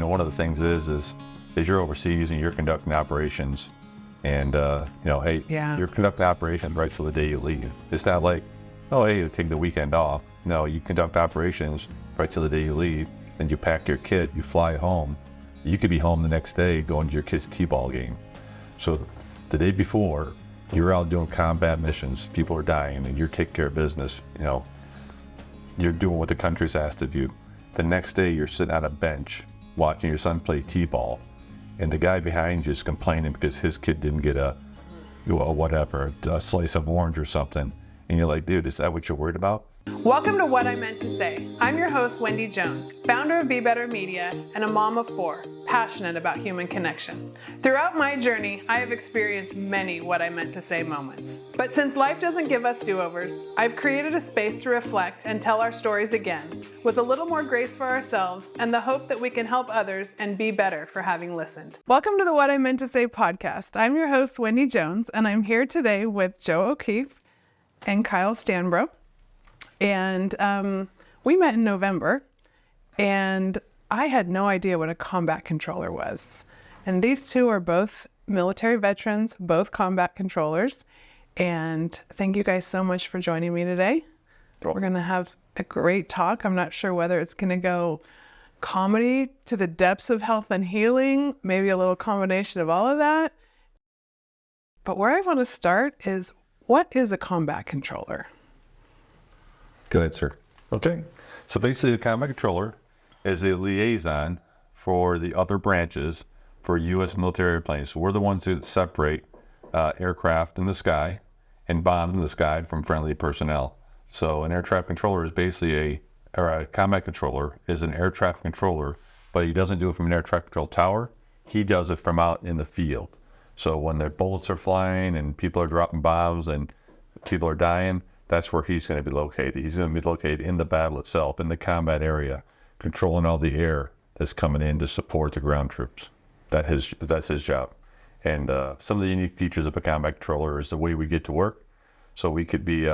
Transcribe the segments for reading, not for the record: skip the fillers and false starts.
one of the things is you're overseas and you're conducting operations, and hey, you're conducting operations right till the day you leave. It's not like, oh, hey, you take the weekend off. No, you conduct operations right till the day you leave. Then you pack your kit, you fly home. You could be home the next day going to your kid's t-ball game. So the day before, you're out doing combat missions. People are dying, and you're taking care of business. You're doing what the country's asked of you. The next day, you're sitting on a bench watching your son play t-ball, and the guy behind you is complaining because his kid didn't get a slice of orange or something. And you're like, dude, is that what you're worried about? Welcome to What I Meant to Say. I'm your host, Wendy Jones, founder of Be Better Media and a mom of 4, passionate about human connection. Throughout my journey, I have experienced many What I Meant to Say moments. But since life doesn't give us do-overs, I've created a space to reflect and tell our stories again, with a little more grace for ourselves and the hope that we can help others and be better for having listened. Welcome to the What I Meant to Say podcast. I'm your host, Wendy Jones, and I'm here today with Joe O'Keefe and Kyle Stanbro. And we met in November, and I had no idea what a combat controller was. And these two are both military veterans, both combat controllers. And thank you guys so much for joining me today. Cool. We're going to have a great talk. I'm not sure whether it's going to go comedy to the depths of health and healing, maybe a little combination of all of that. But where I want to start is, what is a combat controller? Go ahead, sir. Okay. So basically, the combat controller is a liaison for the other branches for U.S. military airplanes. So we're the ones that separate aircraft in the sky and bombs in the sky from friendly personnel. So an air traffic controller is basically a combat controller is an air traffic controller, but he doesn't do it from an air traffic control tower. He does it from out in the field. So when the bullets are flying and people are dropping bombs and people are dying, that's where he's going to be located. He's going to be located in the battle itself, in the combat area, controlling all the air that's coming in to support the ground troops. That's his job. And some of the unique features of a combat controller is the way we get to work. So we could be,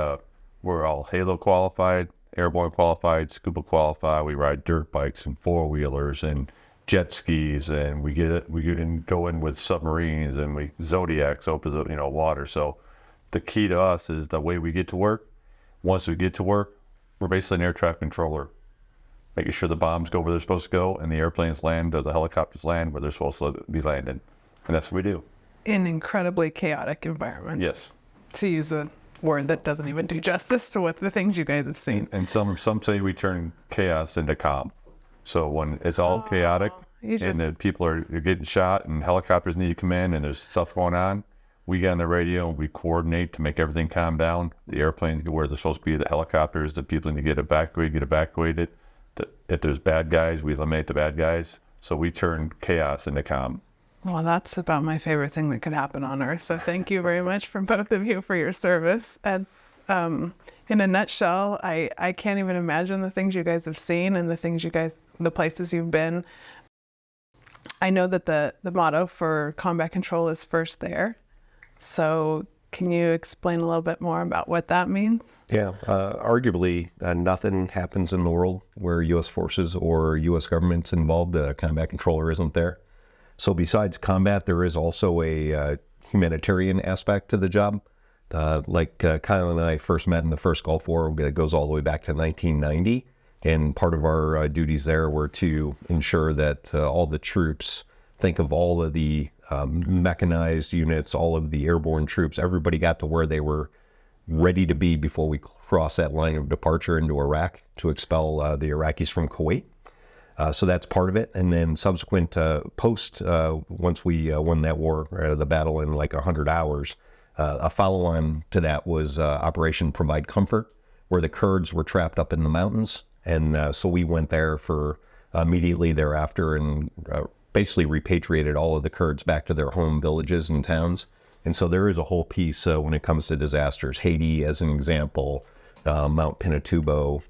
we're all Halo qualified, airborne qualified, scuba qualified. We ride dirt bikes and 4-wheelers and jet skis, and we can go in with submarines, and we Zodiacs open the water. So the key to us is the way we get to work. Once we get to work, we're basically an air traffic controller, making sure the bombs go where they're supposed to go and the airplanes land or the helicopters land where they're supposed to be landing. And that's what we do. In incredibly chaotic environments. Yes. To use a word that doesn't even do justice to what the things you guys have seen. And some say we turn chaos into calm. So when it's all chaotic and then people are getting shot and helicopters need to come in and there's stuff going on, we get on the radio and we coordinate to make everything calm down. The airplanes get where they're supposed to be, the helicopters, the people need to get evacuated. If there's bad guys, we eliminate the bad guys. So we turn chaos into calm. Well, that's about my favorite thing that could happen on Earth. So thank you very much for both of you for your service. As in a nutshell, I can't even imagine the things you guys have seen and the places you've been. I know that the motto for combat control is first there. So can you explain a little bit more about what that means? Yeah, arguably nothing happens in the world where U.S. forces or U.S. government's involved. The combat controller isn't there. So besides combat, there is also a humanitarian aspect to the job. Like Kyle and I first met in the first Gulf War. It goes all the way back to 1990. And part of our duties there were to ensure that all the troops, think of all of the mechanized units, all of the airborne troops, everybody got to where they were ready to be before we crossed that line of departure into Iraq to expel the Iraqis from Kuwait. So that's part of it. And then subsequent post, once we won that war, the battle in like 100 hours, a follow-on to that was Operation Provide Comfort, where the Kurds were trapped up in the mountains. And so we went there for immediately thereafter and basically repatriated all of the Kurds back to their home villages and towns. And so there is a whole piece when it comes to disasters. Haiti, as an example, Mount Pinatubo,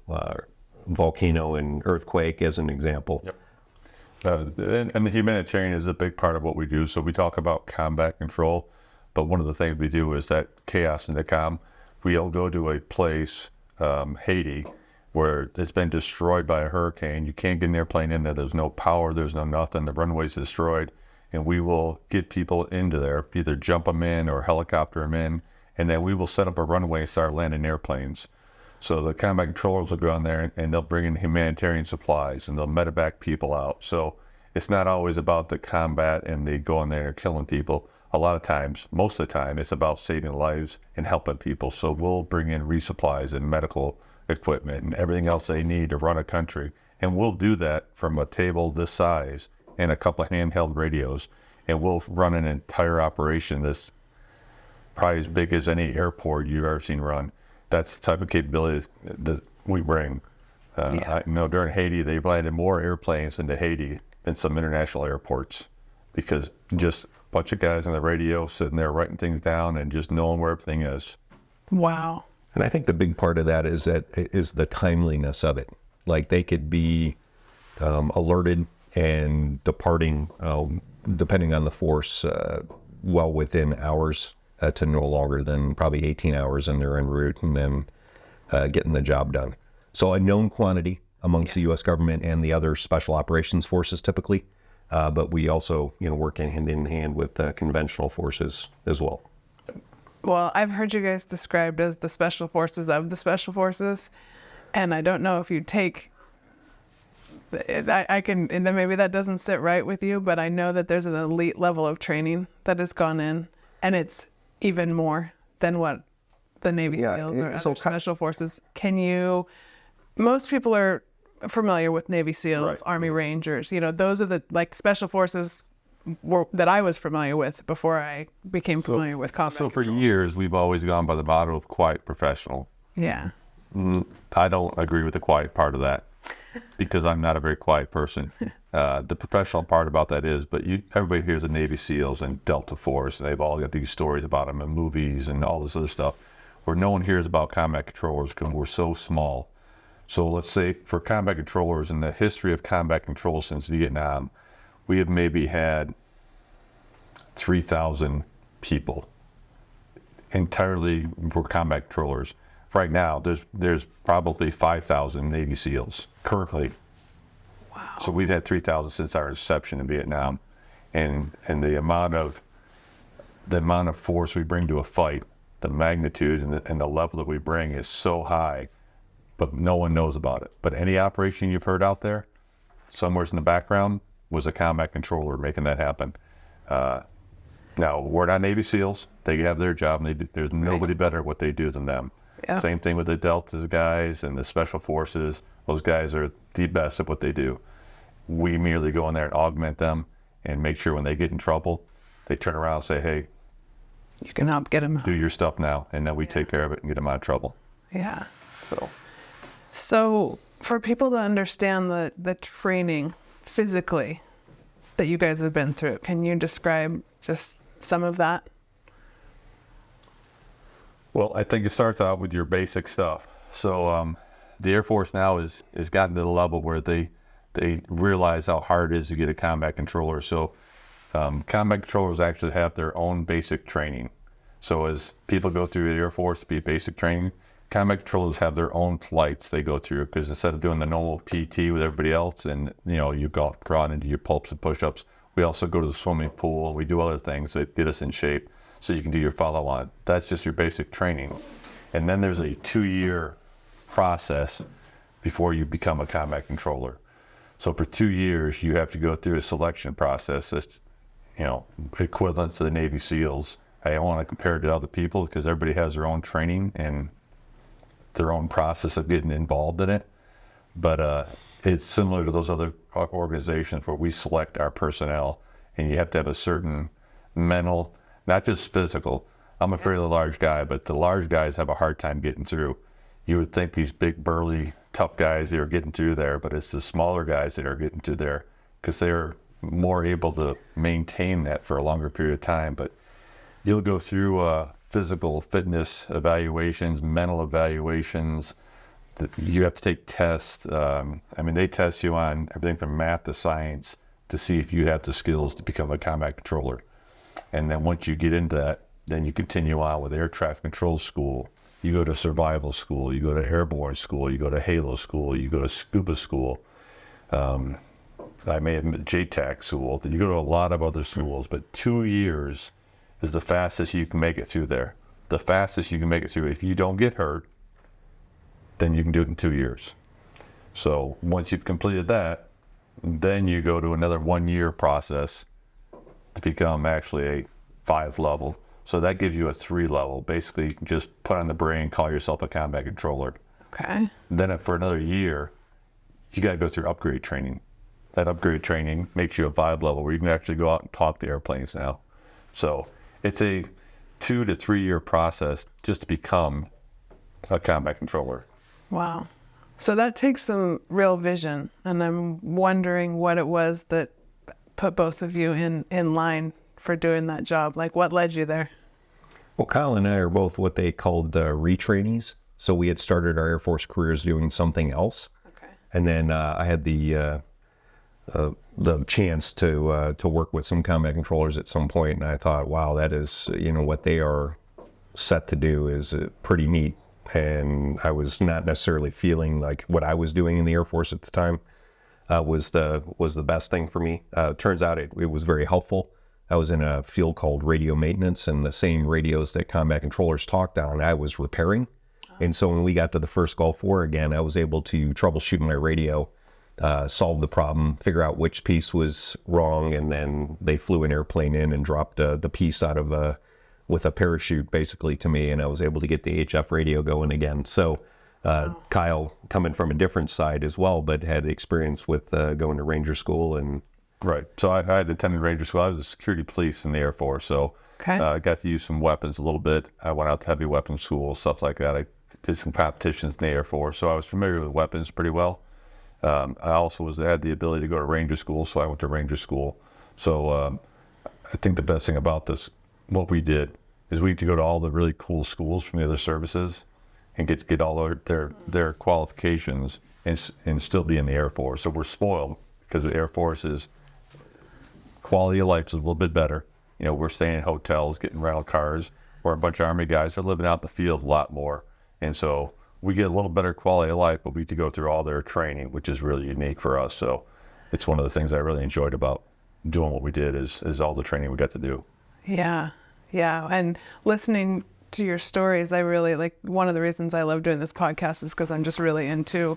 volcano and earthquake, as an example. Yep. And the humanitarian is a big part of what we do. So we talk about combat control, but one of the things we do is that chaos into calm. We'll go to a place, Haiti, where it's been destroyed by a hurricane. You can't get an airplane in there. There's no power. There's no nothing. The runway's destroyed. And we will get people into there, either jump them in or helicopter them in. And then we will set up a runway and start landing airplanes. So the combat controllers will go in there and they'll bring in humanitarian supplies and they'll medevac people out. So it's not always about the combat and they go in there and killing people. A lot of times, most of the time, it's about saving lives and helping people. So we'll bring in resupplies and medical equipment and everything else they need to run a country. And we'll do that from a table this size and a couple of handheld radios. And we'll run an entire operation that's probably as big as any airport you've ever seen run. That's the type of capability that we bring. I know during Haiti, they've landed more airplanes into Haiti than some international airports, because just a bunch of guys on the radio sitting there writing things down and just knowing where everything is. Wow. And I think the big part of that is the timeliness of it. Like they could be alerted and departing, depending on the force, well within hours to no longer than probably 18 hours, and they're en route and then getting the job done. So a known quantity amongst the U.S. government and the other special operations forces typically, but we also work hand in hand with conventional forces as well. Well, I've heard you guys described as the special forces of the special forces, and I don't know if you take, I can, and then maybe that doesn't sit right with you, but I know that there's an elite level of training that has gone in, and it's even more than what the Navy SEALs or other special forces. Most people are familiar with Navy SEALs, right. Army Rangers, those are the special forces that I was familiar with before I became familiar with combat So control. for years, we've always gone by the motto of quiet professional. Yeah. I don't agree with the quiet part of that because I'm not a very quiet person. The professional part about that is, but everybody hears of Navy SEALs and Delta Force, and they've all got these stories about them in movies and all this other stuff, where no one hears about combat controllers because we're so small. So let's say for combat controllers, in the history of combat control since Vietnam, we have maybe had 3,000 people entirely for combat controllers. Right now, there's probably 5,000 Navy SEALs currently. Wow. So we've had 3,000 since our inception in Vietnam, and the amount of force we bring to a fight, the magnitude and the level that we bring is so high, but no one knows about it. But any operation you've heard out there, somewhere's in the background, was a combat controller making that happen. Now, we're not Navy SEALs. They have their job, and there's nobody better at what they do than them. Yeah. Same thing with the Delta guys and the Special Forces. Those guys are the best at what they do. We merely go in there and augment them and make sure when they get in trouble, they turn around and say, hey, you can help get them out. Do your stuff now, and then we take care of it and get them out of trouble. Yeah. So for people to understand the training physically that you guys have been through, can you describe just some of that? Well, I think it starts out with your basic stuff. So the Air Force now is gotten to the level where they realize how hard it is to get a combat controller. So combat controllers actually have their own basic training. So as people go through the Air Force to be basic training, combat controllers have their own flights they go through, because instead of doing the normal PT with everybody else and you go out into your pull-ups and push-ups, we also go to the swimming pool and we do other things that get us in shape so you can do your follow-on. That's just your basic training. And then there's a 2-year process before you become a combat controller. So for 2 years, you have to go through a selection process that's, equivalent to the Navy SEALs. I don't want to compare it to other people because everybody has their own training and their own process of getting involved in it. But it's similar to those other organizations where we select our personnel, and you have to have a certain mental, not just physical. I'm a fairly large guy, but the large guys have a hard time getting through. You would think these big, burly, tough guys, they are getting through there, but it's the smaller guys that are getting through there because they're more able to maintain that for a longer period of time. But you'll go through physical fitness evaluations, mental evaluations. You have to take tests. They test you on everything from math to science to see if you have the skills to become a combat controller. And then once you get into that, then you continue on with air traffic control school You go to survival school, you go to airborne school, you go to Halo school, you go to scuba school. I may have JTAC school. You go to a lot of other schools, but 2 years is the fastest you can make it through there. The fastest you can make it through. If you don't get hurt, then you can do it in 2 years. So once you've completed that, then you go to another 1 year process to become actually a 5 level. So that gives you a 3 level. Basically, you can just put on the brain, call yourself a combat controller. Okay. Then for another year, you got to go through upgrade training. That upgrade training makes you a 5 level where you can actually go out and talk to airplanes now. So it's a 2 to 3 year process just to become a combat controller. Wow. So that takes some real vision. And I'm wondering what it was that put both of you in line for doing that job. Like, what led you there? Well, Kyle and I are both what they called retrainees. So we had started our Air Force careers doing something else. Okay. And then I had the chance to work with some combat controllers at some point, and I thought, wow, that is, what they are set to do is pretty neat. And I was not necessarily feeling like what I was doing in the Air Force at the time was the best thing for me. Turns out it was very helpful. I was in a field called radio maintenance, and the same radios that combat controllers talked on, I was repairing. And so when we got to the first Gulf War again, I was able to troubleshoot my radio, solve the problem, figure out which piece was wrong, and then they flew an airplane in and dropped the piece out of with a parachute basically to me, and I was able to get the HF radio going again. So Kyle, coming from a different side as well, but had experience with going to Ranger School. And Right. So I had attended Ranger School. I was a security police in the Air Force, so Okay. I got to use some weapons a little bit. I went out to heavy weapons school, stuff like that. I did some competitions in the Air Force, so I was familiar with weapons pretty well. I also had the ability to go to Ranger School, so I went to Ranger School. So I think the best thing about this, what we did, is we had to go to all the really cool schools from the other services and get all their qualifications and still be in the Air Force. So we're spoiled because the Air Force is quality of life is a little bit better. We're staying in hotels, getting rental cars, where a bunch of Army guys are living out in the field a lot more. And so we get a little better quality of life, but we have to go through all their training, which is really unique for us. So it's one of the things I really enjoyed about doing what we did is all the training we got to do. Yeah. Yeah. And listening to your stories, I really one of the reasons I love doing this podcast is because I'm just really into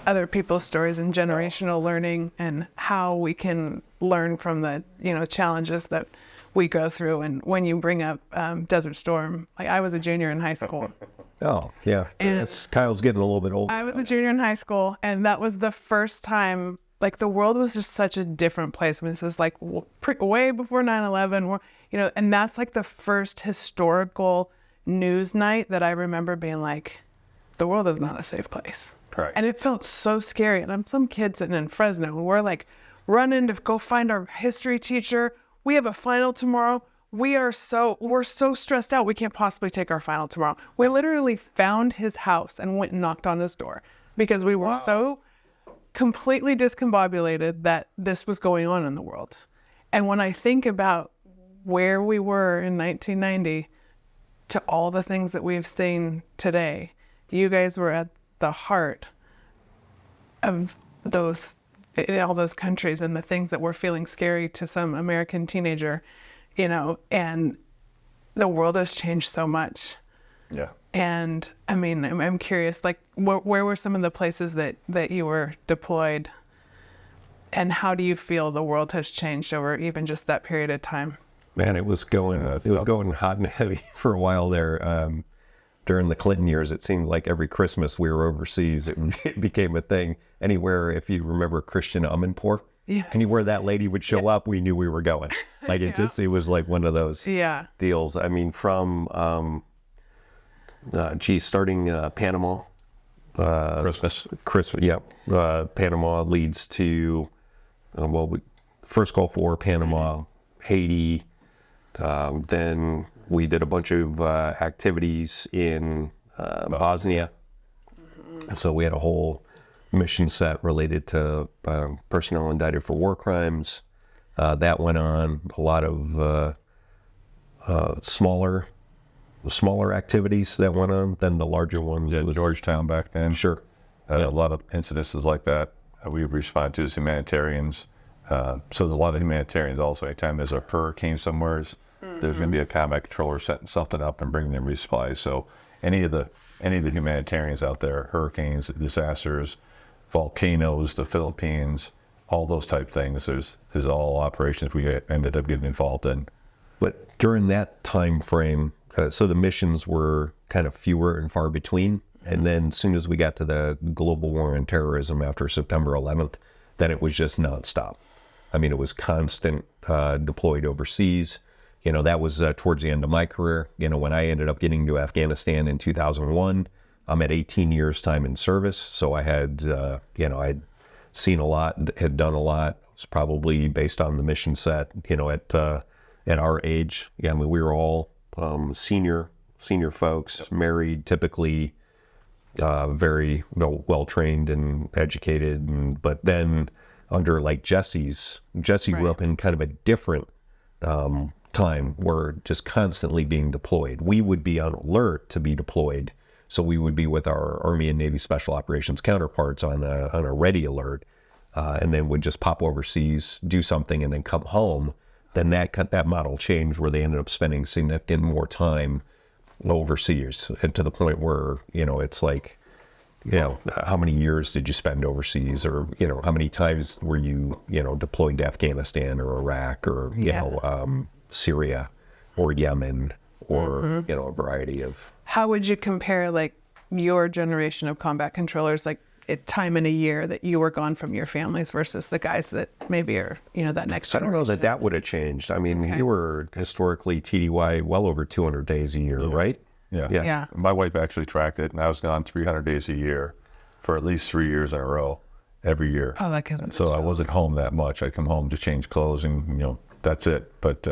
other people's stories and generational learning and how we can learn from the, challenges that we go through. And when you bring up Desert Storm, I was a junior in high school. Oh, yeah. Yes, Kyle's getting a little bit older. I was a junior in high school, and that was the first time, the world was just such a different place. I mean, this is way before 9/11, and that's the first historical news night that I remember being like, the world is not a safe place. Right. And it felt so scary. And I'm some kid sitting in Fresno, and we're running to go find our history teacher. We have a final tomorrow. We're so stressed out. We can't possibly take our final tomorrow. We literally found his house and went and knocked on his door because we were so completely discombobulated that this was going on in the world. And when I think about where we were in 1990 to all the things that we've seen today, you guys were at the heart of those, in all those countries, and the things that were feeling scary to some American teenager, and the world has changed so much. Yeah. And I mean, I'm curious, where were some of the places that you were deployed, and how do you feel the world has changed over even just that period of time? Man, it was going hot and heavy for a while there. During the Clinton years, it seemed like every Christmas we were overseas. It became a thing. Anywhere, if you remember Christian Amanpour, Yes. anywhere that lady would show up, we knew we were going. It was like one of those deals. I mean, from starting Panama, Christmas, yeah. Panama leads to first Gulf War, Panama, Haiti. Then we did a bunch of activities in Bosnia. So we had a whole mission set related to personnel indicted for war crimes. That went on. A lot of smaller smaller activities that went on than the larger ones. Yeah, Georgetown back then. Sure. A lot of incidences like that we respond to as humanitarians. So there's a lot of humanitarians also. Anytime there's a hurricane somewhere, there's going to be a combat controller setting something up and bringing in resupplies. So any of the humanitarians out there, hurricanes, disasters, volcanoes, the Philippines, all those type things, there's all operations we ended up getting involved in. But during that time frame, so the missions were kind of fewer and far between. And then as soon as we got to the global war on terrorism after September 11th, then it was just nonstop. I mean, it was constant, deployed overseas. You know, that was towards the end of my career. You know, when I ended up getting to Afghanistan in 2001, I'm at 18 years time in service. So I had, I'd seen a lot, had done a lot. It was probably based on the mission set, at our age. Yeah, I mean, we were all senior folks, married, typically very well trained and educated. But then under like Jesse grew up in kind of a different time. We're just constantly being deployed. We would be on alert to be deployed. So we would be with our Army and Navy Special Operations counterparts on a ready alert, and then would just pop overseas, do something, and then come home. Then that model changed where they ended up spending significant more time overseas, and to the point where, it's like, how many years did you spend overseas, or, how many times were you, deployed to Afghanistan or Iraq or, Syria or Yemen or, a variety of. How would you compare like your generation of combat controllers, like time in a year that you were gone from your families versus the guys that maybe are, that next generation? I don't know that would have changed. I mean, you were historically TDY well over 200 days a year, right? Yeah. My wife actually tracked it, and I was gone 300 days a year for at least 3 years in a row, every year. Oh, that gives me So chills. I wasn't home that much. I'd come home to change clothes, and that's it. But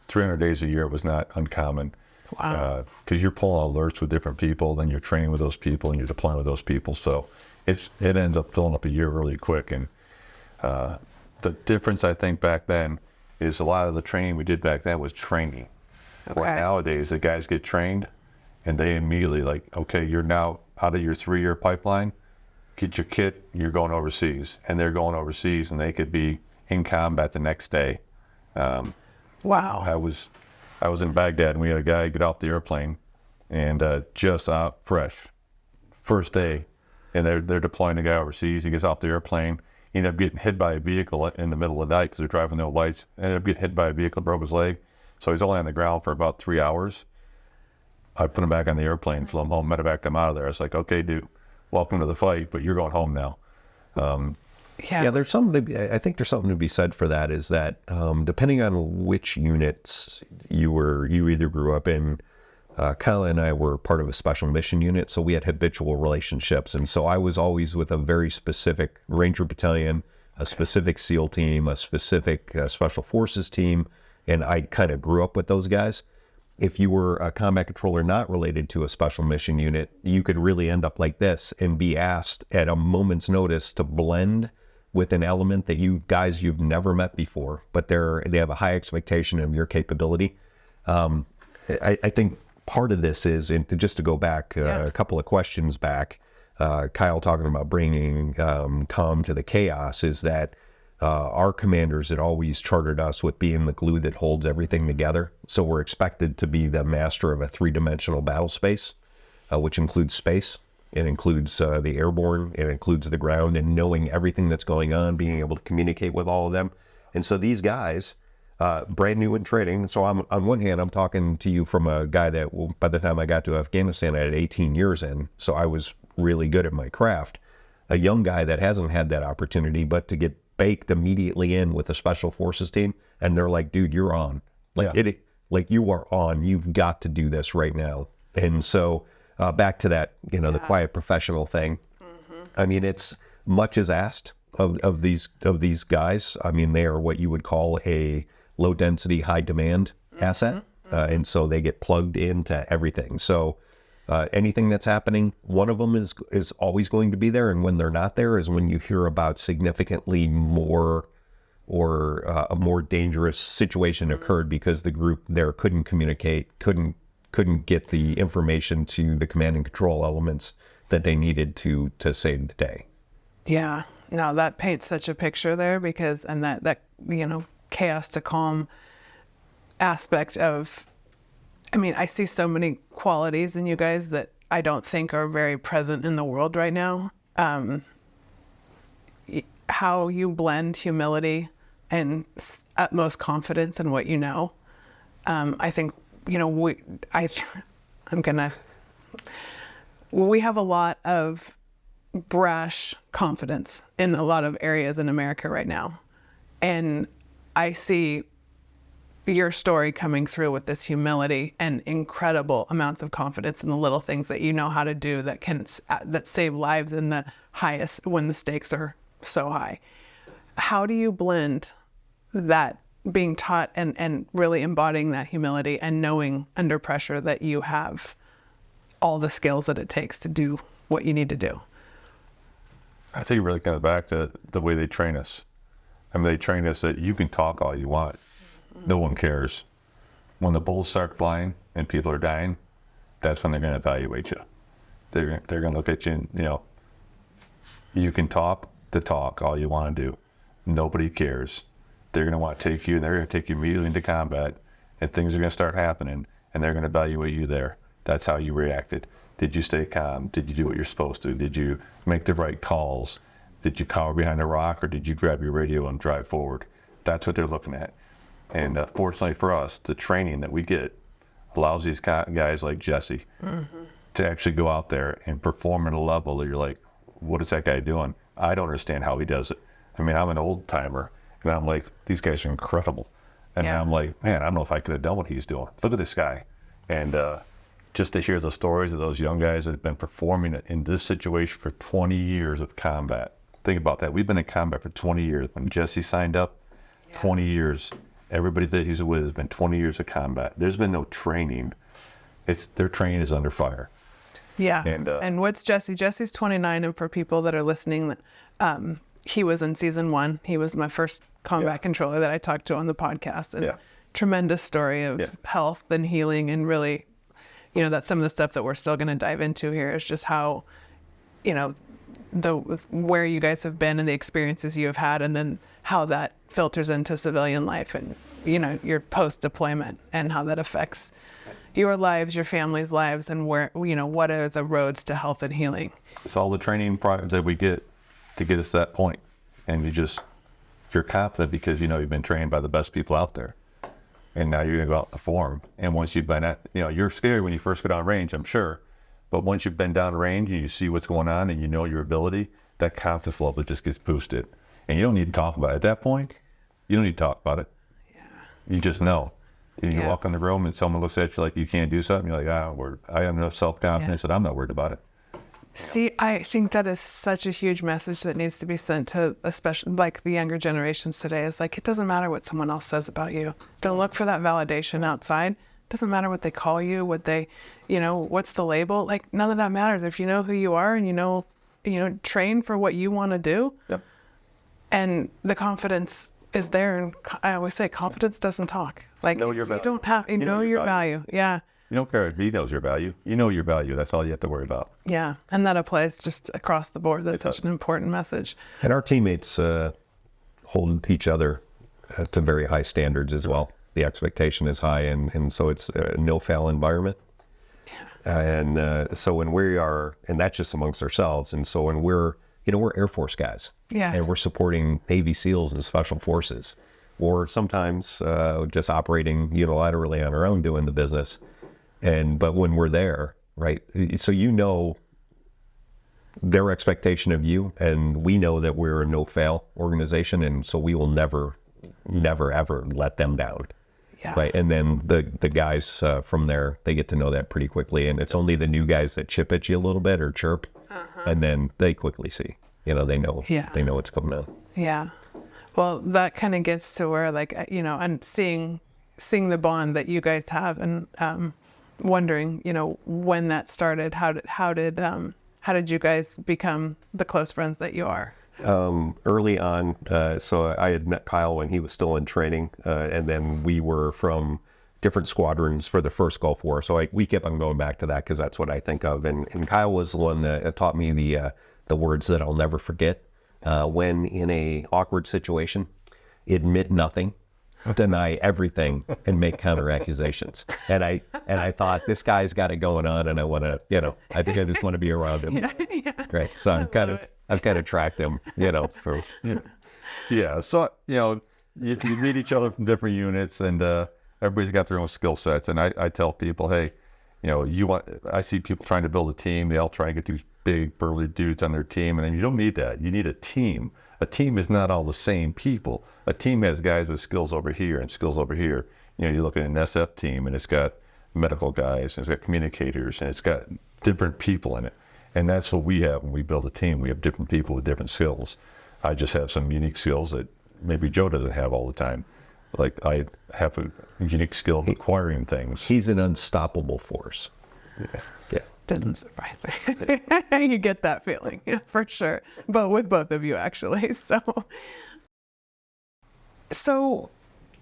300 days a year was not uncommon. Wow. Because you're pulling alerts with different people, then you're training with those people, and you're deploying with those people. So it ends up filling up a year really quick. And the difference, I think, back then is a lot of the training we did back then was training. Okay. Where nowadays, the guys get trained, and they immediately like, okay, you're now out of your 3-year pipeline, get your kit, you're going overseas. And they're going overseas, and they could be in combat the next day. Wow. I was in Baghdad, and we had a guy get off the airplane, and just out fresh, first day, and they're deploying the guy overseas. He gets off the airplane, he ended up getting hit by a vehicle in the middle of the night because they're driving no lights. Ended up getting hit by a vehicle, broke his leg, so he's only on the ground for about 3 hours. I put him back on the airplane, flew him home, medevaced him out of there. I was like, okay, dude, welcome to the fight, but you're going home now. Yeah, there's something. I think there's something to be said for that. Is that depending on which units you either grew up in. Kyle and I were part of a special mission unit, so we had habitual relationships, and so I was always with a very specific Ranger battalion, a specific SEAL team, a specific Special Forces team, and I kind of grew up with those guys. If you were a combat controller not related to a special mission unit, you could really end up like this and be asked at a moment's notice to blend with an element that you've never met before, but they have a high expectation of your capability. I think part of this is, and just to go back a couple of questions back, Kyle talking about bringing calm to the chaos, is that our commanders had always chartered us with being the glue that holds everything together. So we're expected to be the master of a 3-dimensional battle space, which includes space. It includes the airborne, it includes the ground, and knowing everything that's going on, being able to communicate with all of them. And so these guys, brand new in training. So on one hand, I'm talking to you from a guy that by the time I got to Afghanistan, I had 18 years in. So I was really good at my craft. A young guy that hasn't had that opportunity, but to get baked immediately in with a special forces team, and they're like, dude, you're on. Like you are on. You've got to do this right now. And so back to that, the quiet professional thing. Mm-hmm. I mean, it's much is asked of these guys. I mean, they are what you would call a low density, high demand asset. And so they get plugged into everything. So anything that's happening, one of them is always going to be there. And when they're not there is when you hear about significantly more or a more dangerous situation occurred because the group there couldn't communicate, couldn't couldn't get the information to the command and control elements that they needed to save the day. Yeah, no, that paints such a picture there, because, and that chaos to calm aspect of, I mean, I see so many qualities in you guys that I don't think are very present in the world right now. How you blend humility and utmost confidence in what you know. I think, we have a lot of brash confidence in a lot of areas in America right now. And I see your story coming through with this humility and incredible amounts of confidence in the little things that you know how to do that save lives in the highest, when the stakes are so high. How do you blend that being taught and really embodying that humility and knowing under pressure that you have all the skills that it takes to do what you need to do? I think it really comes back to the way they train us. I mean, they train us that you can talk all you want. No one cares. When the bullets start flying and people are dying, that's when they're going to evaluate you. They're going to look at you and, you can talk the talk all you want to do. Nobody cares. They're going to want to take you, and they're going to take you immediately into combat, and things are going to start happening, and they're going to evaluate you there. That's how you reacted. Did you stay calm? Did you do what you're supposed to? Did you make the right calls? Did you cower behind a rock, or did you grab your radio and drive forward? That's what they're looking at. And fortunately for us, the training that we get allows these guys like Jesse to actually go out there and perform at a level that you're like, what is that guy doing? I don't understand how he does it. I mean, I'm an old timer, and I'm like, these guys are incredible. And I'm like, man, I don't know if I could have done what he's doing. Look at this guy. And just to hear the stories of those young guys that have been performing in this situation for 20 years of combat. Think about that. We've been in combat for 20 years. When Jesse signed up, 20 years. Everybody that he's with has been 20 years of combat. There's been no training. Their training is under fire. Yeah. And what's Jesse? Jesse's 29, and for people that are listening, he was in season 1. He was my first combat controller that I talked to on the podcast. And tremendous story of health and healing, and really, that's some of the stuff that we're still going to dive into here, is just how, where you guys have been and the experiences you have had, and then how that filters into civilian life and, your post-deployment, and how that affects your lives, your family's lives, and where, what are the roads to health and healing. It's all the training that we get to get us to that point. And you're confident because you've been trained by the best people out there. And now you're going to go out and perform. And once you've been you're scared when you first go down range, I'm sure. But once you've been down range and you see what's going on and you know your ability, that confidence level just gets boosted. And you don't need to talk about it. At that point, you don't need to talk about it. Yeah. You just know. And you walk in the room and someone looks at you like you can't do something. You're like, I have enough self-confidence that I'm not worried about it. See, I think that is such a huge message that needs to be sent to, especially like the younger generations today. Is like, it doesn't matter what someone else says about you. Don't look for that validation outside. It doesn't matter what they call you, what they, what's the label. Like, none of that matters. If you know who you are and train for what you want to do. Yep. And the confidence is there. And I always say, confidence doesn't talk. Like, you don't have, know your value. Yeah. You don't care if he knows your value. You know your value. That's all you have to worry about. Yeah. And that applies just across the board. That's such an important message. And our teammates hold each other to very high standards as well. The expectation is high, and so it's a no-fail environment. Yeah. And so when we are, and that's just amongst ourselves, and so when we're Air Force guys. Yeah. And we're supporting Navy SEALs and Special Forces, or sometimes just operating unilaterally on our own doing the business. But when we're there, right, so their expectation of you, and we know that we're a no-fail organization, and so we will never, ever let them down. Yeah. Right, and then the guys from there, they get to know that pretty quickly, and it's only the new guys that chip at you a little bit or chirp, and then they quickly see, they know what's coming on. Yeah, well, that kind of gets to where, like, and seeing the bond that you guys have, and wondering, when that started. How did you guys become the close friends that you are? Early on, so I had met Kyle when he was still in training, and then we were from different squadrons for the first Gulf War. So we kept on going back to that because that's what I think of. And Kyle was the one that taught me the words that I'll never forget. When in a awkward situation, admit nothing, deny everything, and make counter accusations. And I thought, this guy's got it going on, and I want to, I think I just want to be around him. Yeah. Right. So I've kind of tracked him, for. Yeah. So, you meet each other from different units, and everybody's got their own skill sets. And I tell people, hey, I see people trying to build a team. They all try and get these big burly dudes on their team, and then you don't need that. You need a team. A team is not all the same people. A team has guys with skills over here and skills over here. You look at an SF team, and it's got medical guys, and it's got communicators, and it's got different people in it. And that's what we have when we build a team. We have different people with different skills. I just have some unique skills that maybe Joe doesn't have all the time. Like, I have a unique skill of acquiring things. He's an unstoppable force. Yeah. Doesn't surprise me. You get that feeling, yeah, for sure. But with both of you, actually. So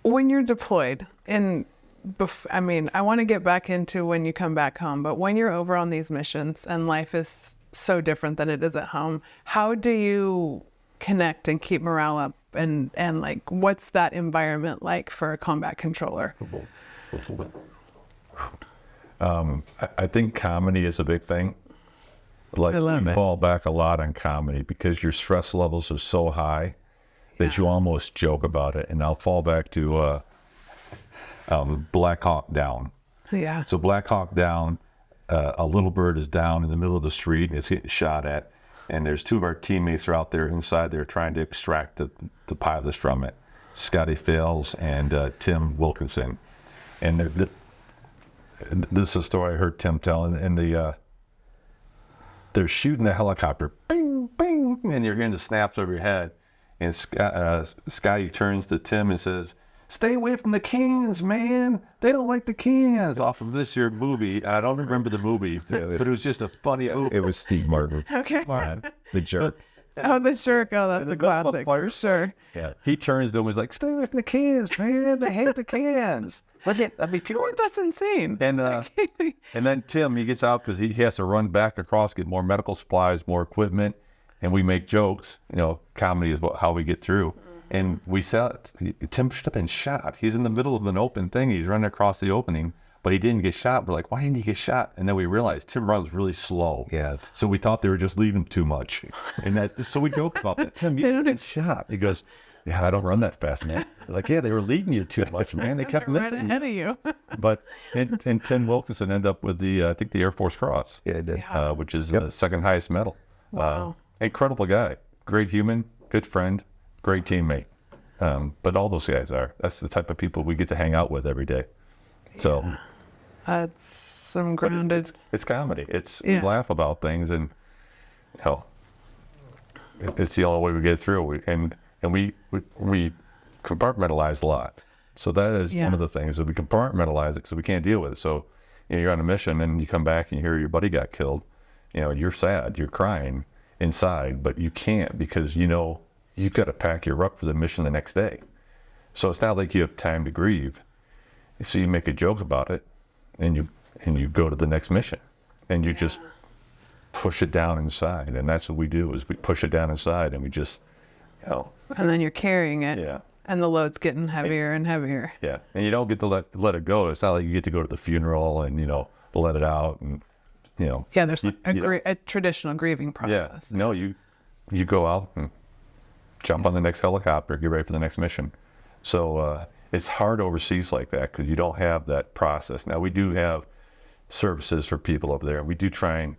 when you're deployed, I want to get back into when you come back home, but when you're over on these missions and life is so different than it is at home, how do you connect and keep morale up? And like, what's that environment like for a combat controller? I think comedy is a big thing. Like, you fall back a lot on comedy because your stress levels are so high that you almost joke about it. And I'll fall back to Black Hawk Down. Yeah. So Black Hawk Down, a little bird is down in the middle of the street and it's getting shot at. And there's two of our teammates are out there inside there trying to extract the pilots from it. Scotty Fales and Tim Wilkinson. And this is a story I heard Tim tell, and they're shooting the helicopter, bing, bing, and you're hearing the snaps over your head. And Scotty turns to Tim and says, "Stay away from the cans, man. They don't like the cans." Off of this year movie. I don't remember the movie, but it was just a funny movie. It was Steve Martin. Okay. The jerk. Oh, the jerk. Oh, that's a classic, for sure. Yeah. He turns to him and is like, "Stay away from the cans, man. They hate the cans." That's insane. And then Tim, he gets out because he has to run back across, get more medical supplies, more equipment, and we make jokes. Comedy is how we get through. And we saw Tim should have been shot. He's in the middle of an open thing. He's running across the opening, but he didn't get shot. We're like, why didn't he get shot? And then we realized Tim runs really slow. Yeah. So we thought they were just leaving him too much. And so we joked about that. Tim, you didn't get shot. He goes, "Yeah, I don't run that fast, man." We're like, "Yeah, they were leading you too much, man. They kept right missing ahead of you." But and Tim Wilkinson ended up with I think the Air Force Cross. Yeah, it did. Which is the second highest medal. Wow. Incredible guy, great human, good friend, great teammate. But all those guys that's the type of people we get to hang out with every day. So That's some grounded. it's comedy. It's laugh about things, and it's the only way we get through. We compartmentalize a lot. So that is one of the things that we compartmentalize it because we can't deal with it. So you're on a mission and you come back and you hear your buddy got killed. You're sad, you're crying inside, but you can't because you've got to pack your ruck for the mission the next day. So it's not like you have time to grieve. So you make a joke about it and you go to the next mission and you just push it down inside. And that's what we do is we push it down inside and we just, And then you're carrying it. Yeah. And the load's getting heavier and heavier. Yeah. And you don't get to let it go. It's not like you get to go to the funeral and, let it out and, Yeah, there's a traditional grieving process. Yeah. No, you go out and jump on the next helicopter, get ready for the next mission. So it's hard overseas like that because you don't have that process. Now, we do have services for people over there. We do try and,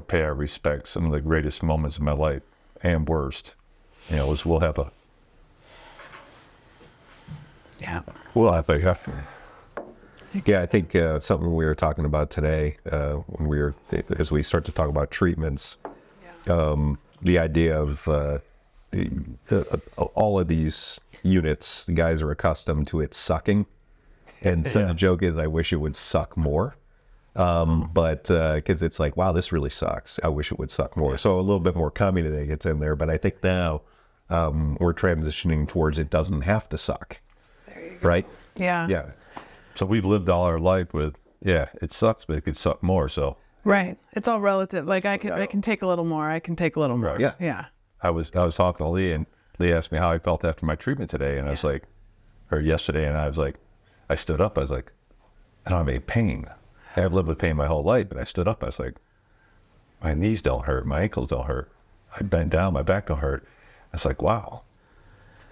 pay our respects. Some of the greatest moments of my life and worst, is we'll have a... Yeah. We'll have a... Yeah, I think something we were talking about today as we start to talk about treatments, the idea of all of these units, the guys are accustomed to it sucking. And so the joke is, I wish it would suck more. But because it's like, wow, this really sucks. I wish it would suck more. So a little bit more comedy gets in there. But I think now we're transitioning towards it doesn't have to suck. There you go. Right? Yeah. Yeah. So we've lived all our life with, yeah, it sucks, but it could suck more. So Right. It's all relative. Like I can take a little more. I can take a little more. Right. Yeah. I was talking to Lee, and Lee asked me how I felt after my treatment today, and I was like, or yesterday, and I was like, I stood up. I was like, I don't have any pain. I've lived with pain my whole life, but I stood up. I was like, my knees don't hurt, my ankles don't hurt. I bent down, my back don't hurt. I was like, wow.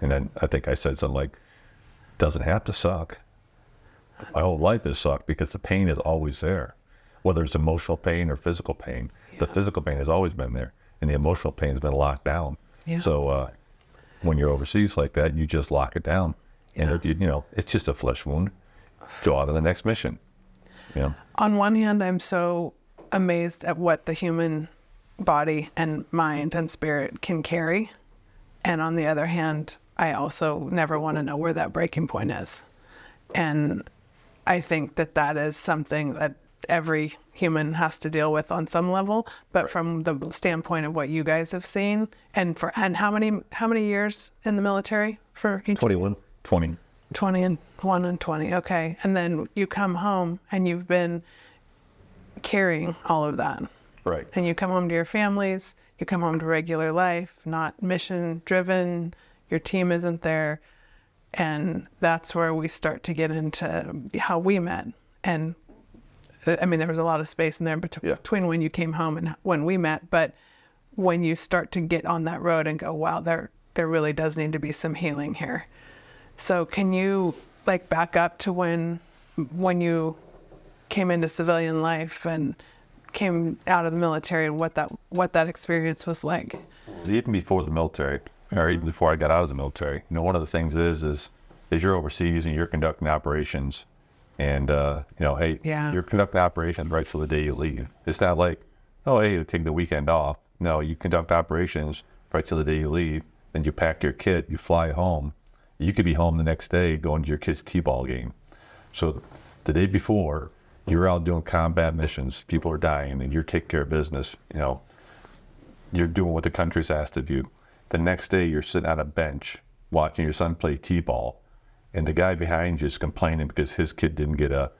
And then I think I said something like, doesn't have to suck. My whole life has sucked because the pain is always there. Whether it's emotional pain or physical pain, the physical pain has always been there, and the emotional pain has been locked down. Yeah. So when you're overseas like that, you just lock it down. And if it's just a flesh wound. Go on to the next mission. Yeah. On one hand, I'm so amazed at what the human body and mind and spirit can carry. And on the other hand, I also never want to know where that breaking point is. And I think that is something that every human has to deal with on some level. But from the standpoint of what you guys have seen, and how many years in the military for each? 21. 20. 20 and 1 and 20. Okay. And then you come home and you've been carrying all of that. Right. And you come home to your families, you come home to regular life, not mission driven, your team isn't there. And that's where we start to get into how we met. And I mean, there was a lot of space in there between when you came home and when we met. But when you start to get on that road and go, wow, there really does need to be some healing here. So can you back up to when you came into civilian life and came out of the military and what that experience was like? Even before the military, or even before I got out of the military, one of the things is you're overseas and you're conducting operations, and hey, you're conducting operations right till the day you leave. It's not like, oh, hey, you take the weekend off. No, you conduct operations right till the day you leave. Then you pack your kit, you fly home. You could be home the next day going to your kid's t-ball game. So the day before, you're out doing combat missions. People are dying, and you're taking care of business. You're doing what the country's asked of you. The next day, you're sitting on a bench watching your son play t-ball, and the guy behind you is complaining because his kid didn't get a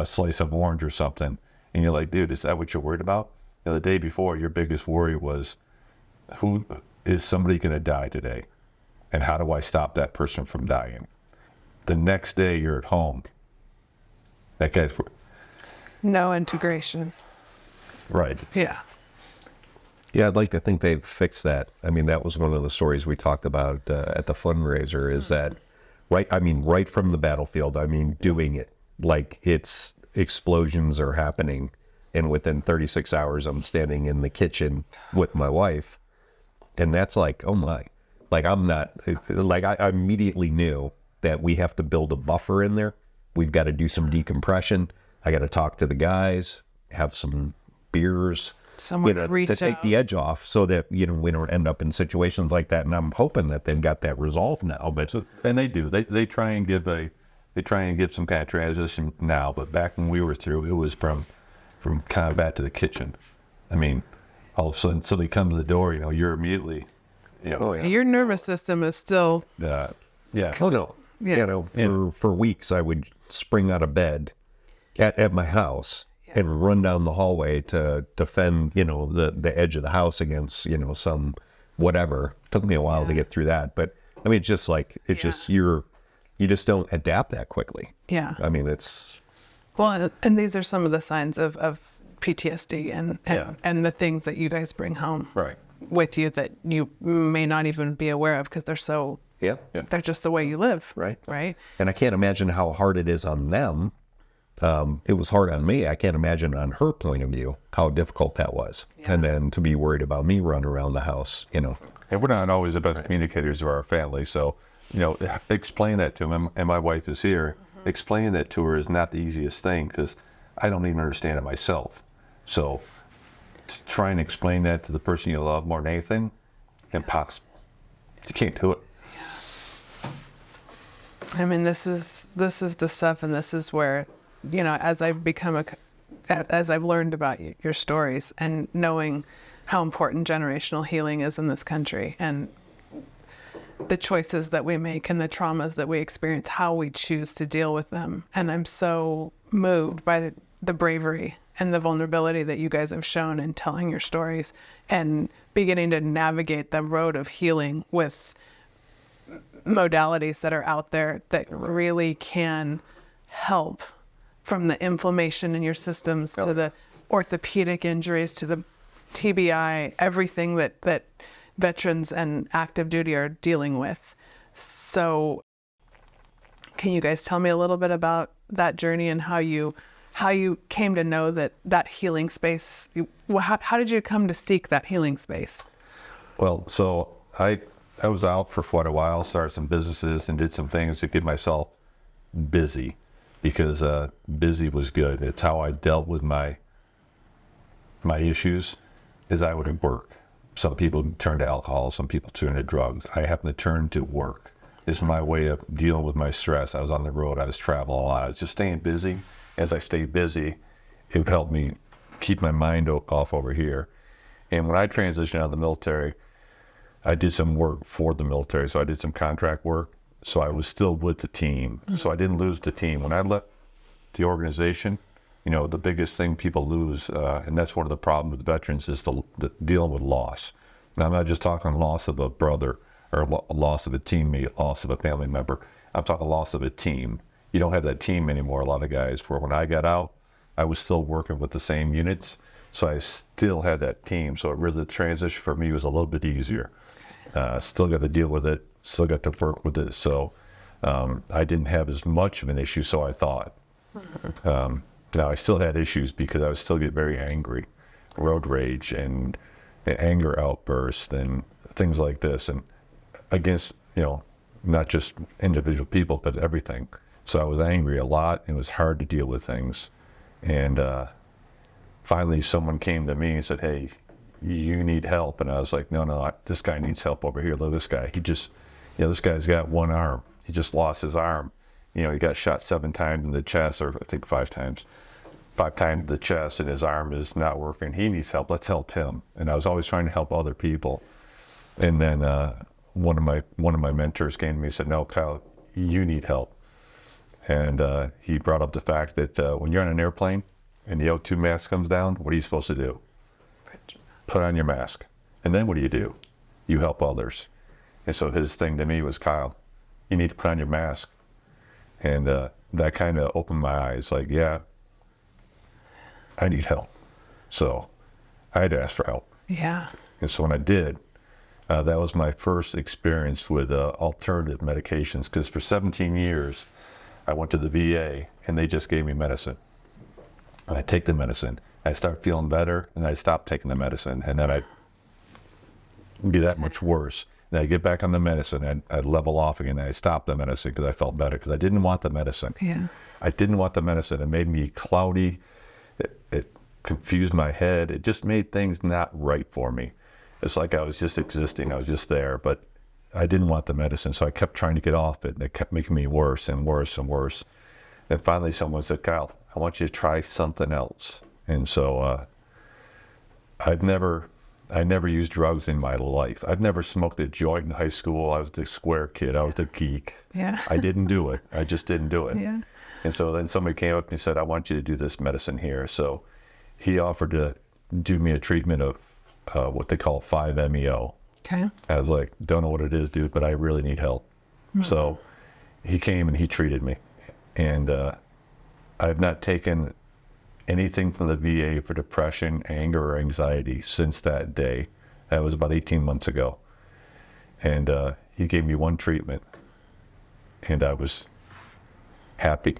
slice of orange or something. And you're like, dude, is that what you're worried about? The day before, your biggest worry was, who is somebody going to die today? And how do I stop that person from dying? The next day you're at home. That guy's... No integration. Right. Yeah. Yeah, I'd like to think they've fixed that. I mean, that was one of the stories we talked about at the fundraiser, is that right from the battlefield, doing it, like it's explosions are happening. And within 36 hours, I'm standing in the kitchen with my wife. And that's like, oh my. I immediately knew that we have to build a buffer in there. We've got to do some decompression. I got to talk to the guys, have some beers, to take the edge off, so that we don't end up in situations like that. And I'm hoping that they've got that resolved now. But and they do. They try and give some kind of transition now. But back when we were through, it was from combat to the kitchen. I mean, all of a sudden somebody comes to the door. You're immediately. Your nervous system is still... Oh, no. Yeah. For weeks, I would spring out of bed at my house and run down the hallway to defend, the edge of the house against, some whatever. Took me a while to get through that. But, it's just you just don't adapt that quickly. Yeah. It's... Well, and these are some of the signs of PTSD and the things that you guys bring home. Right. With you that you may not even be aware of because they're so they're just the way you live. Right. And I can't imagine how hard it is on them. It was hard on me. I can't imagine on her point of view how difficult that was. And then to be worried about me running around the house, And we're not always the best communicators to our family. So, explain that to them. And my wife is here. Explaining that to her is not the easiest thing because I don't even understand it myself. So to try and explain that to the person you love more than anything, impossible. You can't do it. This is the stuff, and this is where, as I've learned about your stories and knowing how important generational healing is in this country, and the choices that we make and the traumas that we experience, how we choose to deal with them. And I'm so moved by the bravery and the vulnerability that you guys have shown in telling your stories and beginning to navigate the road of healing with modalities that are out there that really can help, from the inflammation in your systems to the orthopedic injuries to the TBI, everything that veterans and active duty are dealing with. So can you guys tell me a little bit about that journey and how you came to know that healing space? How did you come to seek that healing space? Well, so I was out for quite a while, started some businesses and did some things to get myself busy, because busy was good. It's how I dealt with my issues, is I would work. Some people turn to alcohol, some people turn to drugs. I happen to turn to work. It's my way of dealing with my stress. I was on the road, I was traveling a lot. I was just staying busy. As I stayed busy, it would help me keep my mind off over here. And when I transitioned out of the military, I did some work for the military. So I did some contract work. So I was still with the team. So I didn't lose the team. When I left the organization, the biggest thing people lose, and that's one of the problems with veterans, is the dealing with loss. Now, I'm not just talking loss of a brother or loss of a teammate, loss of a family member. I'm talking loss of a team. You don't have that team anymore, a lot of guys. Where when I got out, I was still working with the same units, so I still had that team. So really, the transition for me was a little bit easier. Still got to deal with it, still got to work with it. So I didn't have as much of an issue, so I thought. Now, I still had issues because I would still get very angry, road rage and anger outbursts and things like this, and against, not just individual people, but everything. So I was angry a lot, and it was hard to deal with things. And finally, someone came to me and said, "Hey, you need help." And I was like, no, this guy needs help over here. Look, this guy, this guy's got one arm. He just lost his arm. He got shot 7 times in the chest, or I think 5 times. 5 times in the chest, and his arm is not working. He needs help. Let's help him. And I was always trying to help other people. And then one of my mentors came to me and said, "No, Kyle, you need help." And he brought up the fact that when you're on an airplane and the O2 mask comes down, what are you supposed to do? Put on your mask. And then what do? You help others. And so his thing to me was, "Kyle, you need to put on your mask." And that kind of opened my eyes, like, yeah, I need help. So I had to ask for help. Yeah. And so when I did, that was my first experience with alternative medications, because for 17 years, I went to the VA and they just gave me medicine. And I take the medicine, I start feeling better, and I stop taking the medicine, and then I'd be that much worse. And I'd get back on the medicine, and I'd level off again, and I'd stop the medicine because I felt better, because I didn't want the medicine. Yeah. I didn't want the medicine. It made me cloudy. It confused my head. It just made things not right for me. It's like I was just existing. I was just there, but I didn't want the medicine, so I kept trying to get off it, and it kept making me worse and worse and worse. And finally someone said, "Kyle, I want you to try something else." And so I never used drugs in my life. I've never smoked a joint in high school. I was the square kid. I was the geek. Yeah. I didn't do it. I just didn't do it. Yeah. And so then somebody came up and said, "I want you to do this medicine here." So he offered to do me a treatment of what they call 5-MeO. Okay. I was like, "Don't know what it is, dude, but I really need help." Mm-hmm. So he came and he treated me. And I've not taken anything from the VA for depression, anger, or anxiety since that day. That was about 18 months ago. And he gave me one treatment, and I was happy.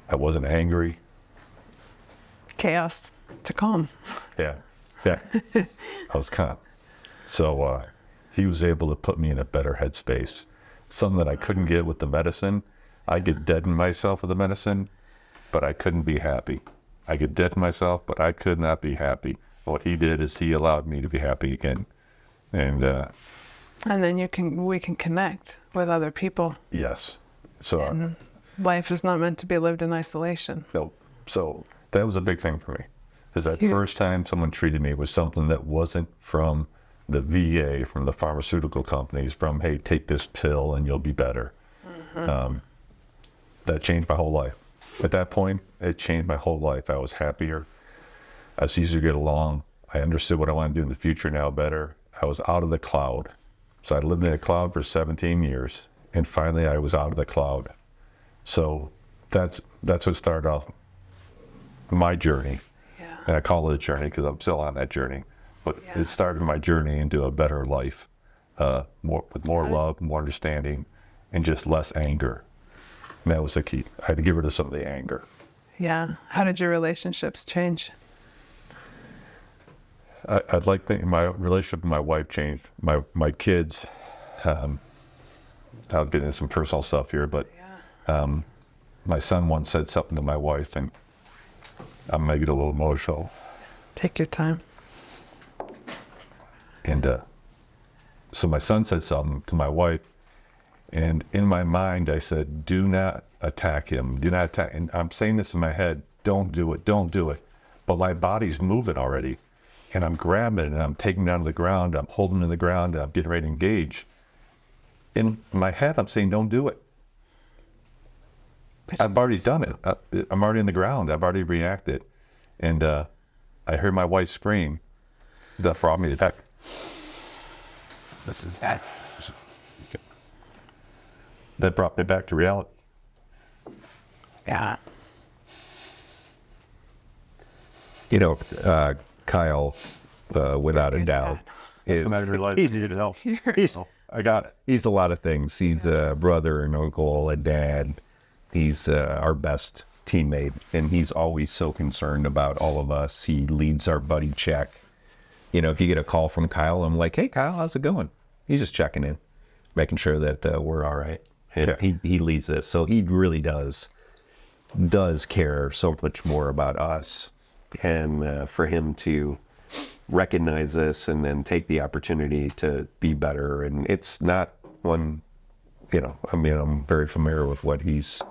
I wasn't angry. Chaos to calm. Yeah. I was calm. So he was able to put me in a better headspace, something that I couldn't get with the medicine. I could deaden myself with the medicine, but I couldn't be happy. I could deaden myself, but I could not be happy. What he did is he allowed me to be happy again. And then we can connect with other people. Yes. So and life is not meant to be lived in isolation. No. So that was a big thing for me. Is that Huge. first time someone treated me with something that wasn't from the VA, from the pharmaceutical companies, from, hey, take this pill and you'll be better. That changed my whole life. At that point, it changed my whole life. I was happier. I was easier to get along. I understood what I want to do in the future now better. I was out of the cloud. So I lived in a cloud for 17 years, and finally I was out of the cloud. So that's what started off my journey. Yeah. And I call it a journey because I'm still on that journey. But it started my journey into a better life, with more love, more understanding, and just less anger. And that was the key. I had to get rid of some of the anger. Yeah. How did your relationships change? I'd like to think my relationship with my wife changed. My kids, I'll get into some personal stuff here, but my son once said something to my wife, and I'm making it a little emotional. Take your time. And so my son said something to my wife, and in my mind I said, do not attack him. Do not attack. And I'm saying this in my head, don't do it, don't do it. But my body's moving already. And I'm grabbing it and I'm taking it down to the ground. I'm holding it to the ground and I'm getting ready to engage. In my head, I'm saying, don't do it. I've already done it. I'm already in the ground. I've already reacted. And I heard my wife scream. That brought me back. That brought me back to reality. Yeah. You know, Kyle, without a doubt, is needed help. I got it. He's a lot of things. He's a brother, an uncle, a dad. He's our best teammate, and he's always so concerned about all of us. He leads our buddy check. You know, if you get a call from Kyle, I'm like, hey, Kyle, how's it going? He's just checking in, making sure that we're all right. And he leads this. So he really does care so much more about us. And for him to recognize this and then take the opportunity to be better. And it's not one, you know, I mean, I'm very familiar with what he's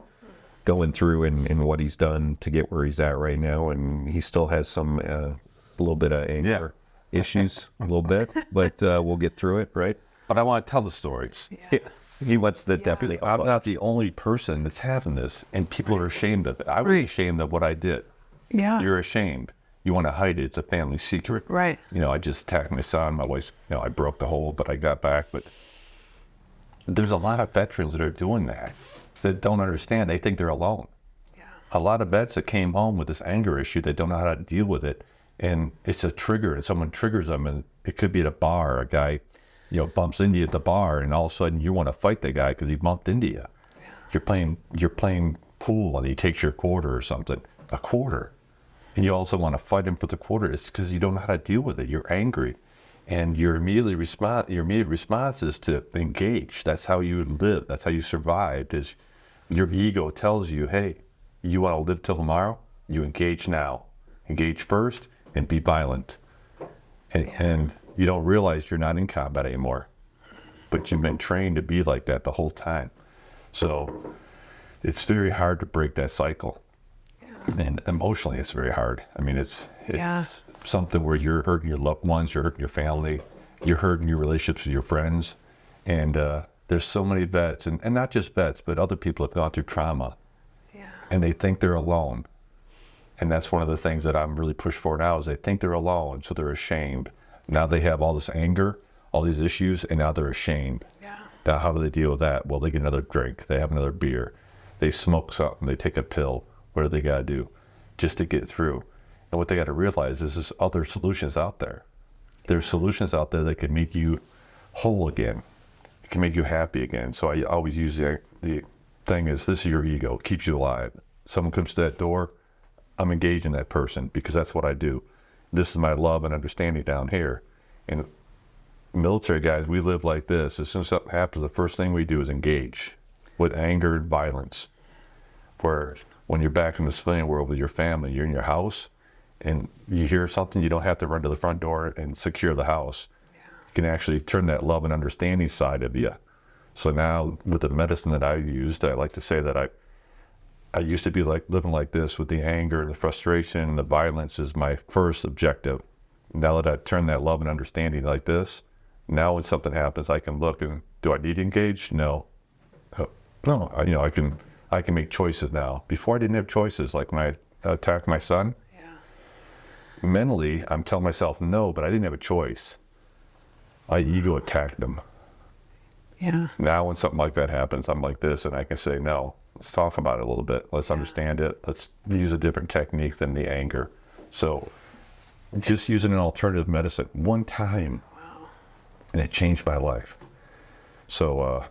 going through and what he's done to get where he's at right now. And he still has some, a little bit of anger issues, a little bit, but we'll get through it, right? But I want to tell the stories. Yeah. He wants the deputy. I'm not the only person that's having this, and people are ashamed of it. I was ashamed of what I did. Yeah. You're ashamed. You want to hide it. It's a family secret. Right. You know, I just attacked my son. My wife, you know, I broke the hole, but I got back. But there's a lot of veterans that are doing that don't understand. They think they're alone. Yeah. A lot of vets that came home with this anger issue, they don't know how to deal with it. And it's a trigger, and someone triggers them, and it could be at a bar. A guy, you know, bumps into you at the bar, and all of a sudden you want to fight the guy because he bumped into you. Yeah. You're playing pool, and he takes your quarter or something. A quarter. And you also want to fight him for the quarter. It's because you don't know how to deal with it. You're angry, and your immediate response is to engage. That's how you live. That's how you survived. Is your ego tells you, hey, you want to live till tomorrow? You engage now. Engage first and be violent. And you don't realize you're not in combat anymore, but you've been trained to be like that the whole time. So it's very hard to break that cycle. And emotionally, it's very hard. I mean, it's something where you're hurting your loved ones, you're hurting your family, you're hurting your relationships with your friends. And there's so many vets, and not just vets, but other people have gone through trauma. Yeah. And they think they're alone. And that's one of the things that I'm really pushed for now, is they think they're alone, so they're ashamed. Now they have all this anger, all these issues, and now they're ashamed. Yeah. Now how do they deal with that? Well, they get another drink, they have another beer, they smoke something, they take a pill. What do they got to do just to get through? And what they got to realize is there's other solutions out there. There's solutions out there that can make you whole again. It can make you happy again. So I always use the thing is, this is your ego, keeps you alive. Someone comes to that door, I'm engaging that person because that's what I do. This is my love and understanding down here. And military guys, we live like this. As soon as something happens, the first thing we do is engage with anger and violence. Where when you're back in the civilian world with your family, you're in your house, and you hear something, you don't have to run to the front door and secure the house. Yeah. You can actually turn that love and understanding side of you. So now with the medicine that I used, I like to say that I used to be like living like this with the anger, the frustration, and the violence is my first objective. Now that I've turned that love and understanding like this, Now when something happens, I can look and, do I need to engage? No. No, I can make choices now. Before I didn't have choices, like when I attacked my son. Mentally, I'm telling myself no, but I didn't have a choice. My ego attacked him. Yeah. Now when something like that happens, I'm like this, and I can say, no, let's talk about it a little bit. Let's understand it. Let's use a different technique than the anger. So just using an alternative medicine one time, and it changed my life. So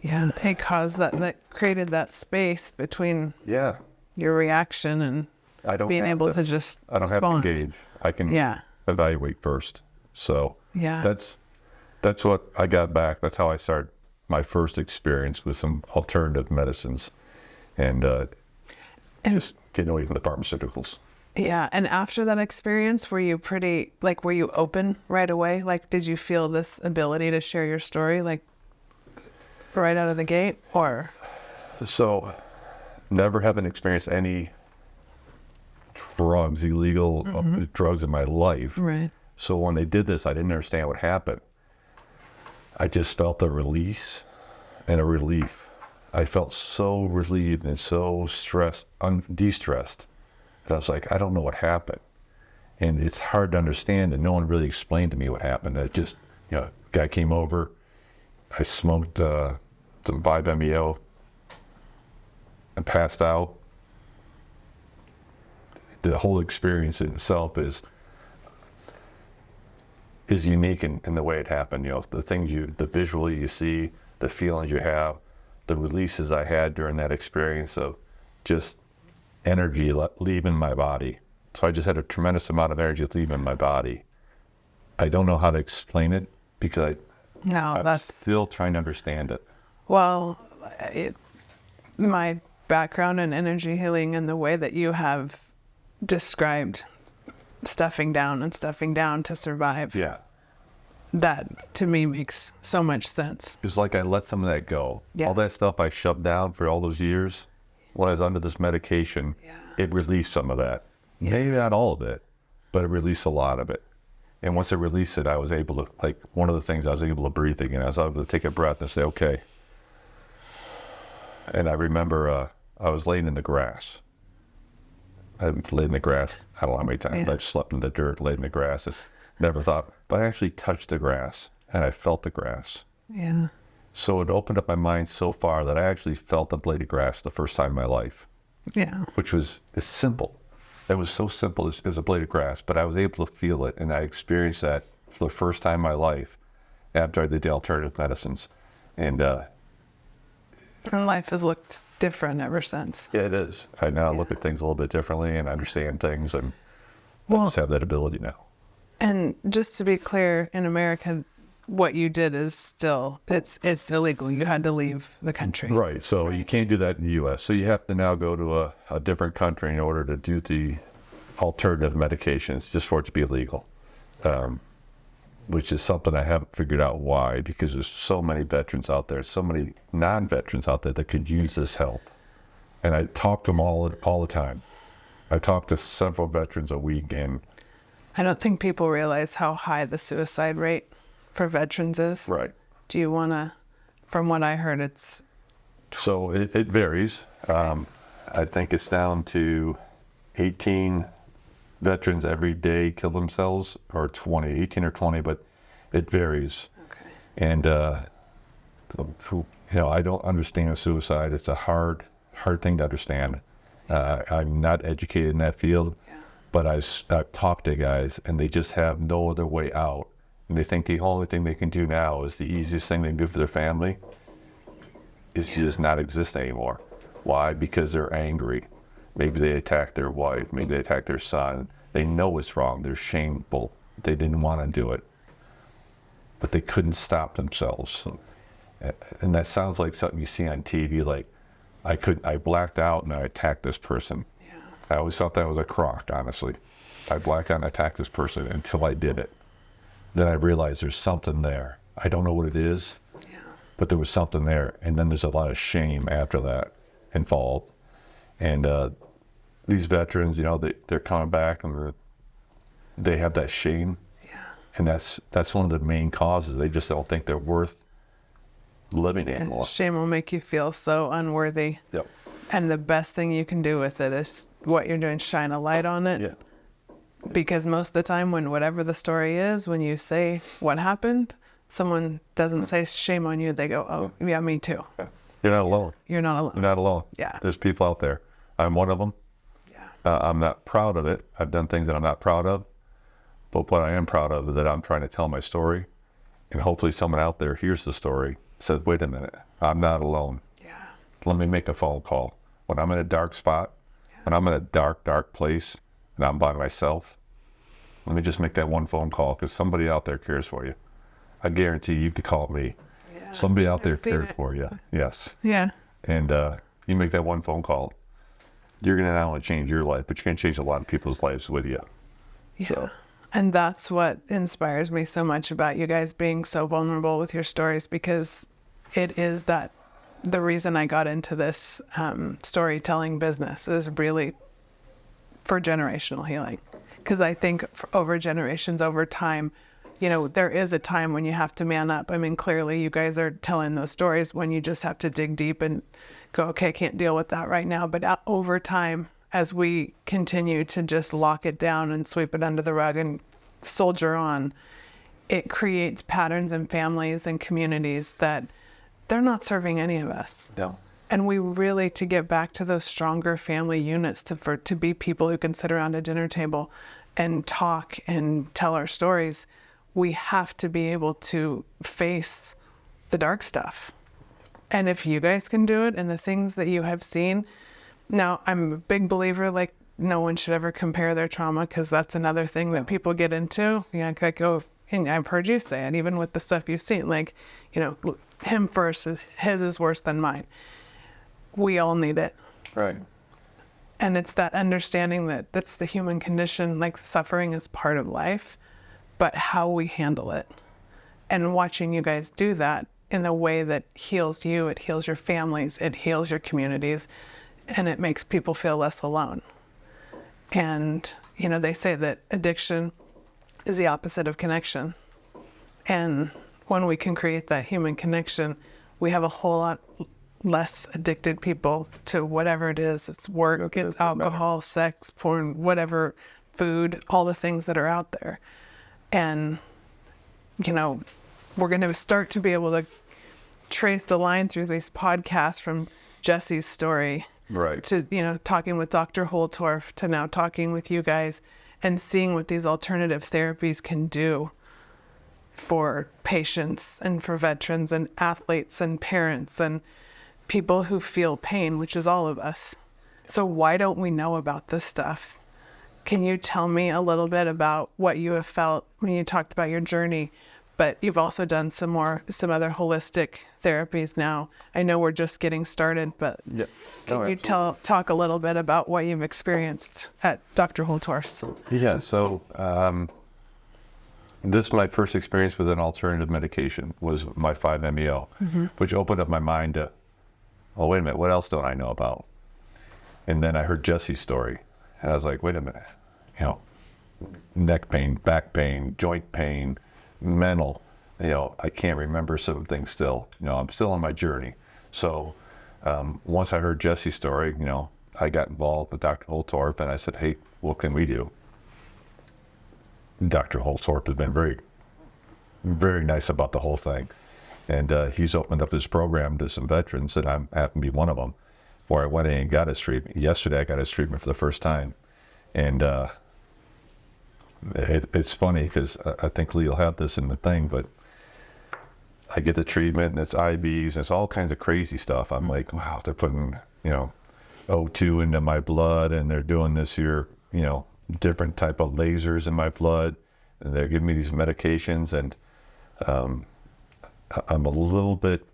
Yeah, it caused that created that space between yeah, your reaction and I don't being have able to just I don't respond. have to gauge. I can Yeah. evaluate first. So Yeah. that's what I got back. That's how I started my first experience with some alternative medicines, and just getting away from the pharmaceuticals. Yeah, and after that experience, were you open right away? Like, did you feel this ability to share your story, like, right out of the gate, or? So, never having experienced any drugs, illegal drugs in my life. Right. So when they did this, I didn't understand what happened. I just felt a release and a relief. I felt so relieved and so stressed, de-stressed. And I was like, I don't know what happened. And it's hard to understand, and no one really explained to me what happened. It just, guy came over, I smoked some 5-MeO and passed out. The whole experience in itself is unique in the way it happened. The things the visually you see, the feelings you have, the releases I had during that experience of just energy leaving my body. So I just had a tremendous amount of energy leaving my body. I don't know how to explain it because I'm still trying to understand it. Well, my background in energy healing and the way that you have described stuffing down to survive. Yeah. That to me makes so much sense. It's like I let some of that go. Yeah. All that stuff I shoved down for all those years, when I was under this medication, it released some of that. Yeah. Maybe not all of it, but it released a lot of it. And once I released it, I was able to, one of the things I was able to breathe again. I was able to take a breath and say, okay. And I remember I was laying in the grass. I've laid in the grass, I don't know how many times. I've slept in the dirt, laid in the grass. It's never thought, but I actually touched the grass and I felt the grass. Yeah. So it opened up my mind so far that I actually felt a blade of grass the first time in my life. Yeah. Which was simple. It was so simple as a blade of grass, but I was able to feel it, and I experienced that for the first time in my life after I did the alternative medicines. And life has looked different ever since. yeah, it is. I now look at things a little bit differently and understand things, and I just have that ability now. And just to be clear, in America, what you did is still, it's illegal. You had to leave the country. Right. So you can't do that in the U.S. So you have to now go to a different country in order to do the alternative medications just for it to be legal, which is something I haven't figured out why, because there's so many veterans out there, so many non-veterans out there that could use this help. And I talk to them all the time. I talk to several veterans a week, and I don't think people realize how high the suicide rate for veterans is. right. Do you want to, from what I heard, it's... So it varies. I think it's down to 18 veterans every day kill themselves, or 20, 18 or 20, but it varies. Okay. And, I don't understand suicide. It's a hard thing to understand. I'm not educated in that field, but I've talked to guys, and they just have no other way out. And they think the only thing they can do now is the easiest thing they can do for their family is to just not exist anymore. Why? Because they're angry. Maybe they attacked their wife. Maybe they attacked their son. They know it's wrong. They're shameful. They didn't want to do it. But they couldn't stop themselves. And that sounds like something you see on TV, like, I blacked out and I attacked this person. Yeah. I always thought that was a crock, honestly. I blacked out and attacked this person until I did it. Then I realized there's something there. I don't know what it is, but there was something there. And then there's a lot of shame after that involved. And these veterans, they're coming back and they have that shame. Yeah. And that's one of the main causes. They just don't think they're worth living anymore. Shame will make you feel so unworthy. Yep. And the best thing you can do with it is what you're doing, shine a light on it. Yeah. Because most of the time when whatever the story is, when you say what happened, someone doesn't say shame on you. They go, oh, yeah, me too. You're not alone. You're not alone. You're not alone. Yeah. There's people out there. I'm one of them. Yeah. I'm not proud of it. I've done things that I'm not proud of. But what I am proud of is that I'm trying to tell my story. And hopefully someone out there hears the story, says, wait a minute, I'm not alone. Yeah. Let me make a phone call. When I'm in a dark spot, when I'm in a dark, dark place, and I'm by myself, let me just make that one phone call, because somebody out there cares for you. I guarantee you could call me. Yeah. Somebody out there I've seen cares it. for you. Yes. Yeah. And you make that one phone call, you're going to not only change your life, but you're going to change a lot of people's lives with you. Yeah. So. And that's what inspires me so much about you guys being so vulnerable with your stories, because it is that the reason I got into this storytelling business is really for generational healing. Because I think over generations, over time, there is a time when you have to man up. I mean, clearly you guys are telling those stories when you just have to dig deep and go, okay, I can't deal with that right now. But over time, as we continue to just lock it down and sweep it under the rug and soldier on, it creates patterns in families and communities that they're not serving any of us. No. And we really, to get back to those stronger family units, to be people who can sit around a dinner table and talk and tell our stories, we have to be able to face the dark stuff. And if you guys can do it and the things that you have seen, now I'm a big believer, like, no one should ever compare their trauma, because that's another thing that people get into. I go, and I've heard you say it, even with the stuff you've seen, like, him first, his is worse than mine. We all need it. Right. And it's that understanding that that's the human condition, like suffering is part of life, but how we handle it. And watching you guys do that in a way that heals you, it heals your families, it heals your communities, and it makes people feel less alone. And, they say that addiction is the opposite of connection. And when we can create that human connection, we have a whole lot less addicted people to whatever it is. It's work, it's alcohol, sex, porn, whatever, food, all the things that are out there. And, we're going to start to be able to trace the line through these podcasts from Jesse's story, Right. to, talking with Dr. Holtorf, to now talking with you guys and seeing what these alternative therapies can do for patients and for veterans and athletes and parents and people who feel pain, which is all of us. So why don't we know about this stuff? Can you tell me a little bit about what you have felt when you talked about your journey, but you've also done some other holistic therapies now? I know we're just getting started, but Yeah. can you talk a little bit about what you've experienced at Dr. Holtorf's? Yeah. So this, my first experience with an alternative medication was my 5-MeO, which opened up my mind to, oh, wait a minute, what else don't I know about? And then I heard Jesse's story, and I was like, wait a minute, neck pain, back pain, joint pain, mental, I can't remember some things still. I'm still on my journey. So once I heard Jesse's story, I got involved with Dr. Holtorf, and I said, hey, what can we do? Dr. Holtorf has been very, very nice about the whole thing. And he's opened up his program to some veterans, and I happen to be one of them, where I went in and got his treatment. Yesterday, I got his treatment for the first time. And it's funny, because I think Lee will have this in the thing, but I get the treatment, and it's IVs, and it's all kinds of crazy stuff. I'm like, wow, they're putting, O2 into my blood, and they're doing this here, different type of lasers in my blood, and they're giving me these medications, and I'm a little bit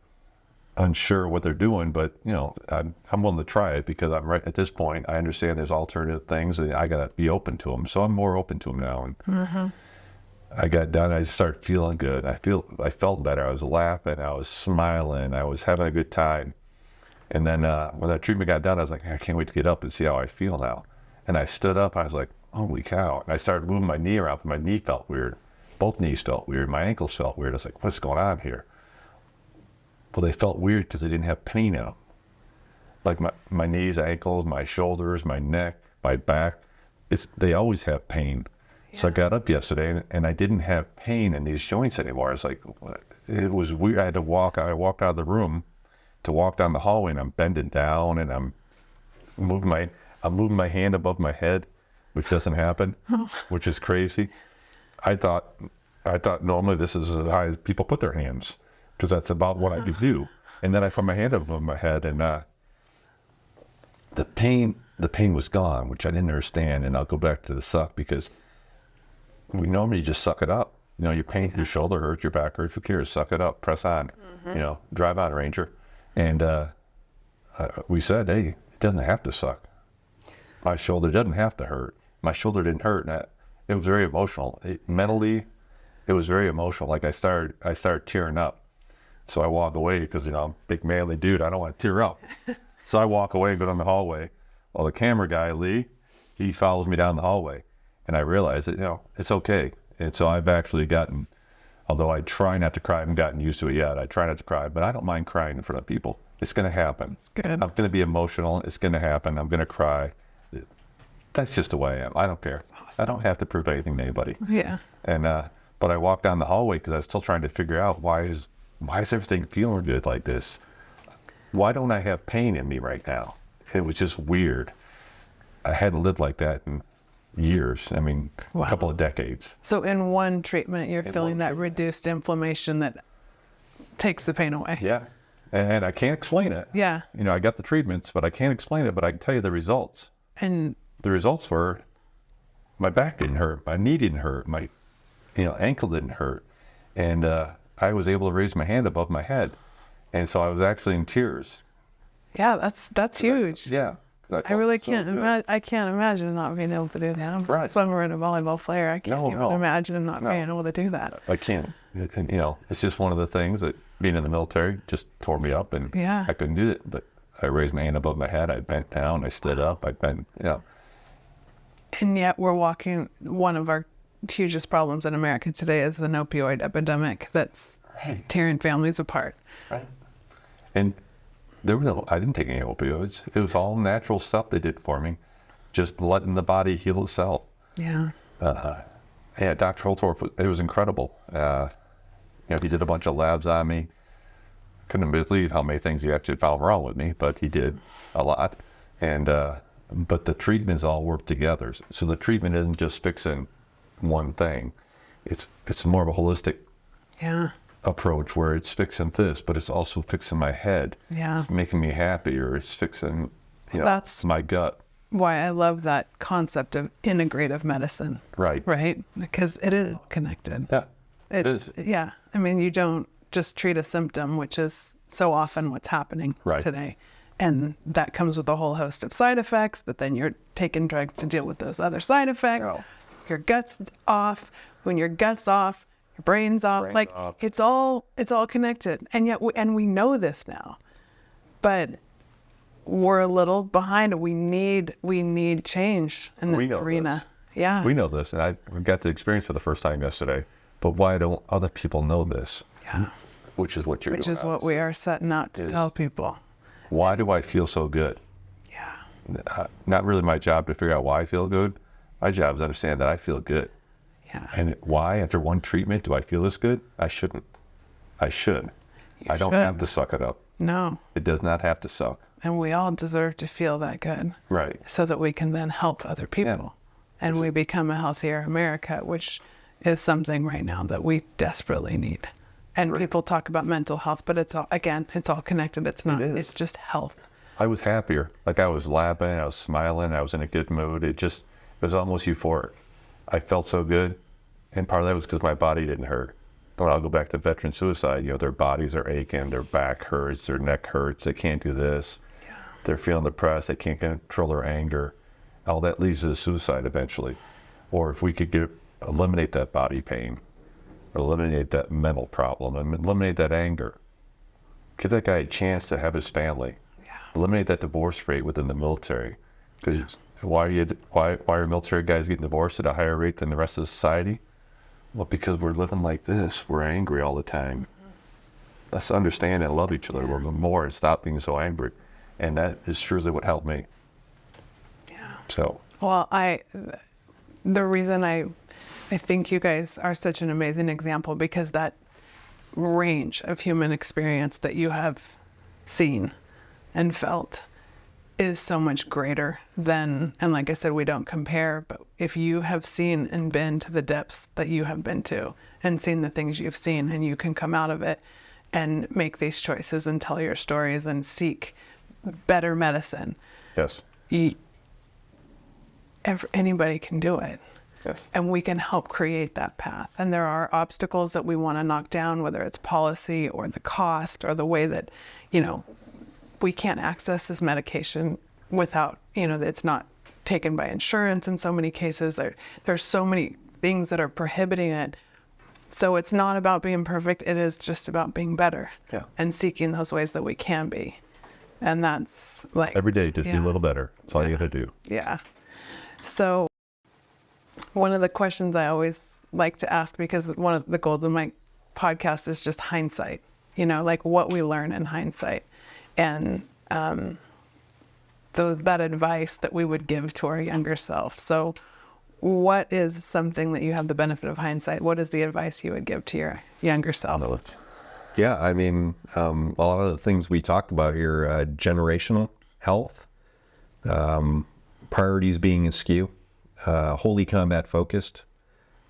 unsure what they're doing, but I'm willing to try it, because I'm right at this point. I understand there's alternative things, and I gotta be open to them. So I'm more open to them now. And I got done. I started feeling good. I felt better. I was laughing. I was smiling. I was having a good time. And then when that treatment got done, I was like, I can't wait to get up and see how I feel now. And I stood up. I was like, holy cow! And I started moving my knee around, but my knee felt weird. Both knees felt weird. My ankles felt weird. I was like, what's going on here? Well, they felt weird because they didn't have pain in them. Like my knees, ankles, my shoulders, my neck, my back, they always have pain. Yeah. So I got up yesterday and I didn't have pain in these joints anymore. I was like, what? It was weird. I walked out of the room to walk down the hallway, and I'm bending down and I'm moving my hand above my head, which doesn't happen, which is crazy. I thought normally this is as high as people put their hands, because that's about what I could do. And then I put my hand above my head, and the pain was gone, which I didn't understand. And I'll go back to the suck, because we normally just suck it up. You know, your pain, your shoulder hurts, your back hurts, who cares? Suck it up, press on, you know, drive on, Ranger. And we said, hey, it doesn't have to suck. My shoulder doesn't have to hurt. My shoulder didn't hurt. And it was very emotional. Mentally, it was very emotional. Like I started tearing up. So I walk away because, you know, I'm a big manly dude. I don't want to tear up. So I walk away and go down the hallway. Well, the camera guy, Lee, he follows me down the hallway. And I realize that, you know, it's okay. And so I've actually gotten, although I try not to cry, I haven't gotten used to it yet. I try not to cry, but I don't mind crying in front of people. It's going to happen. It's good. I'm going to be emotional. It's going to happen. I'm going to cry. That's just the way I am. I don't care. Awesome. I don't have to prove anything to anybody. Yeah. And but I walked down the hallway because I was still trying to figure out why is everything feeling good like this? Why don't I have pain in me right now? It was just weird. I hadn't lived like that in years. I mean, a couple of decades. So in one treatment, you're feeling that reduced inflammation that takes the pain away. Yeah. And I can't explain it. Yeah. You know, I got the treatments, but I can't explain it, but I can tell you the results. And the results were my back didn't hurt, my knee didn't hurt, my ankle didn't hurt. And I was able to raise my hand above my head. And so I was actually in tears. Yeah, that's huge. Yeah. I really can't imagine. I can't imagine not being able to do that. I'm a swimmer and a volleyball player. I can't even imagine not being able to do that. I can't. You know, it's just one of the things that being in the military just tore me up, and I couldn't do it. But I raised my hand above my head. I bent down. I stood up. I bent. Yeah. And yet we're walking. One of our hugest problems in America today is an opioid epidemic that's tearing families apart. Right. And I didn't take any opioids. It was all natural stuff they did for me, just letting the body heal itself. Yeah. Yeah, Dr. Holtorf, it was incredible. He did a bunch of labs on me. Couldn't believe how many things he actually found wrong with me, but he did a lot. And but the treatments all work together. So the treatment isn't just fixing one thing. It's more of a holistic approach where it's fixing this, but it's also fixing my head. Yeah. It's making me happier. It's fixing, that's my gut. Why I love that concept of integrative medicine. Right. Right? Because it is connected. Yeah. It is. Yeah. I mean, you don't just treat a symptom, which is so often what's happening today. And that comes with a whole host of side effects that then you're taking drugs to deal with those other side effects. Oh. Your gut's off. When your gut's off, your brain's off. It's all connected. And yet, we know this now, but we're a little behind. We need change in this arena. This. Yeah. We know this, and I got the experience for the first time yesterday. But why don't other people know this? Yeah. Which is what you're doing. Which is what we are setting out to tell people. Why do I feel so good? Yeah. Not really my job to figure out why I feel good. My job is to understand that I feel good. Yeah. And why, after one treatment, do I feel this good? I shouldn't. I should. I don't have to suck it up. No. It does not have to suck. And we all deserve to feel that good. Right. So that we can then help other people. Yeah. And we become a healthier America, which is something right now that we desperately need. And people talk about mental health, but it's all connected. It's not. It's just health. I was happier. Like I was laughing, I was smiling, I was in a good mood. It was almost euphoric. I felt so good. And part of that was because my body didn't hurt. When I'll go back to veteran suicide, their bodies are aching, their back hurts, their neck hurts, they can't do this. Yeah. They're feeling depressed, they can't control their anger. All that leads to suicide eventually. Or if we could eliminate that body pain, eliminate that mental problem, and eliminate that anger. Give that guy a chance to have his family. Yeah. Eliminate that divorce rate within the military. Because why are military guys getting divorced at a higher rate than the rest of society? Well, because we're living like this, we're angry all the time. Let's understand and love each other a little bit more and stop being so angry. And that is truly what helped me. Yeah. So. Well, the reason I think you guys are such an amazing example, because that range of human experience that you have seen and felt is so much greater than, and like I said, we don't compare, but if you have seen and been to the depths that you have been to and seen the things you've seen, and you can come out of it and make these choices and tell your stories and seek better medicine. Yes. Anybody can do it. Yes. And we can help create that path. And there are obstacles that we want to knock down, whether it's policy or the cost or the way that, we can't access this medication without, that it's not taken by insurance in so many cases. There's so many things that are prohibiting it. So it's not about being perfect. It is just about being better and seeking those ways that we can be. And that's like every day, just be a little better. That's all you got to do. Yeah. So one of the questions I always like to ask, because one of the goals of my podcast is just hindsight, like what we learn in hindsight, and that advice that we would give to our younger self. So what is something that you have the benefit of hindsight? What is the advice you would give to your younger self? Yeah, I mean, a lot of the things we talked about here, generational health, priorities being askew, wholly combat focused.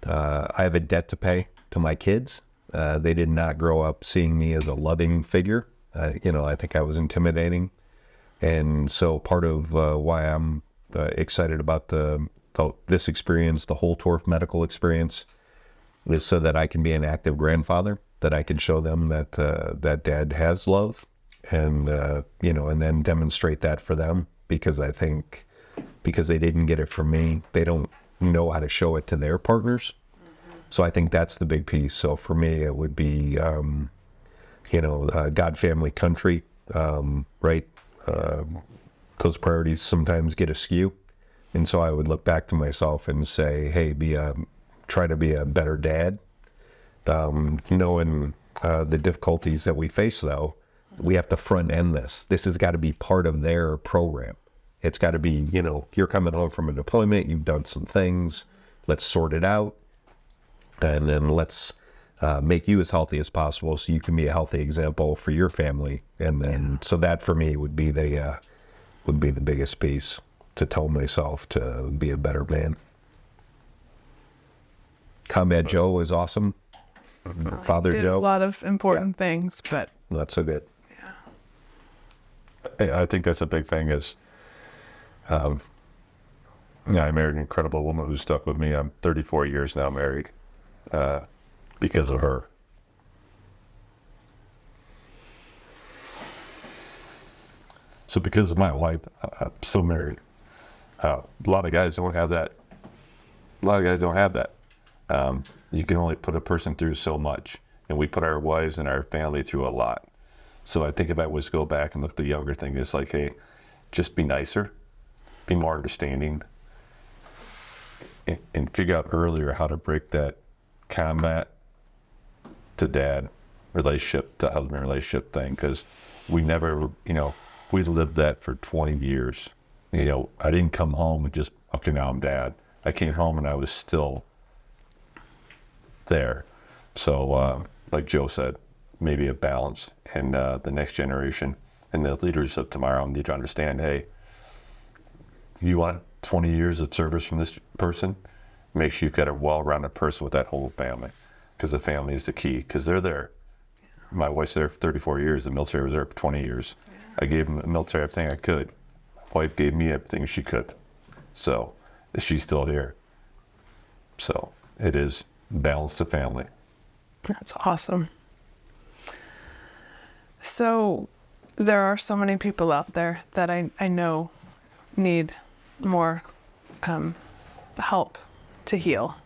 I have a debt to pay to my kids. They did not grow up seeing me as a loving figure. I think I was intimidating. And so part of why I'm excited about this experience, the whole Torf medical experience, is so that I can be an active grandfather, that I can show them that that dad has love, and and then demonstrate that for them, because I think because they didn't get it from me, they don't know how to show it to their partners. So I think that's the big piece. So for me, it would be, God, family, country, right? Those priorities sometimes get askew. And so I would look back to myself and say, hey, try to be a better dad. Knowing the difficulties that we face, though, we have to front end this. This has got to be part of their program. It's got to be, you're coming home from a deployment, you've done some things, let's sort it out, and then let's make you as healthy as possible so you can be a healthy example for your family. And then, so that for me would be the biggest piece, to tell myself to be a better man. Combat Joe is awesome. Father did Joe. A lot of important things, but not so good. I think that's a big thing is, I married an incredible woman who stuck with me. I'm 34 years now married because of her. So because of my wife, I'm still married. A lot of guys don't have that. You can only put a person through so much, and we put our wives and our family through a lot. So I think if I was to go back and look at the younger thing, it's like, hey, just be nicer, be more understanding, and figure out earlier how to break that combat to dad relationship to husband relationship thing, because we never, we lived that for 20 years. I didn't come home and just, okay, now I'm dad. I came home and I was still there. So like Joe said, maybe a balance, and the next generation and the leaders of tomorrow need to understand, hey, you want 20 years of service from this person, make sure you've got a well-rounded person with that whole family, because the family is the key, because they're there. My wife's there for 34 years. The military was there for 20 years. I gave the military everything I could. My wife gave me everything she could. So she's still here. So it is balance the family. That's awesome. So there are so many people out there that I know need more help to heal.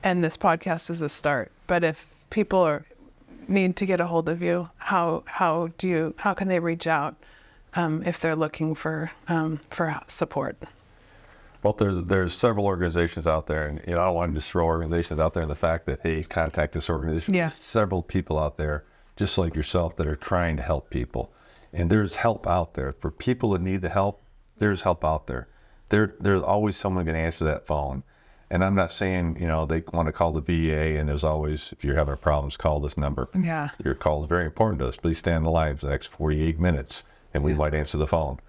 And this podcast is a start. But if people need to get a hold of you, how can they reach out if they're looking for support? Well, there's several organizations out there, and I don't want to just throw organizations out there in the fact that, hey, contact this organization. Yeah. There's several people out there, just like yourself, that are trying to help people. And there's help out there. For people that need the help, there's help out there. There's always someone going to answer that phone. And I'm not saying, they want to call the VA, and there's always, if you're having problems, call this number. Yeah. Your call is very important to us. Please stay on the line for the next 48 minutes, and we might answer the phone.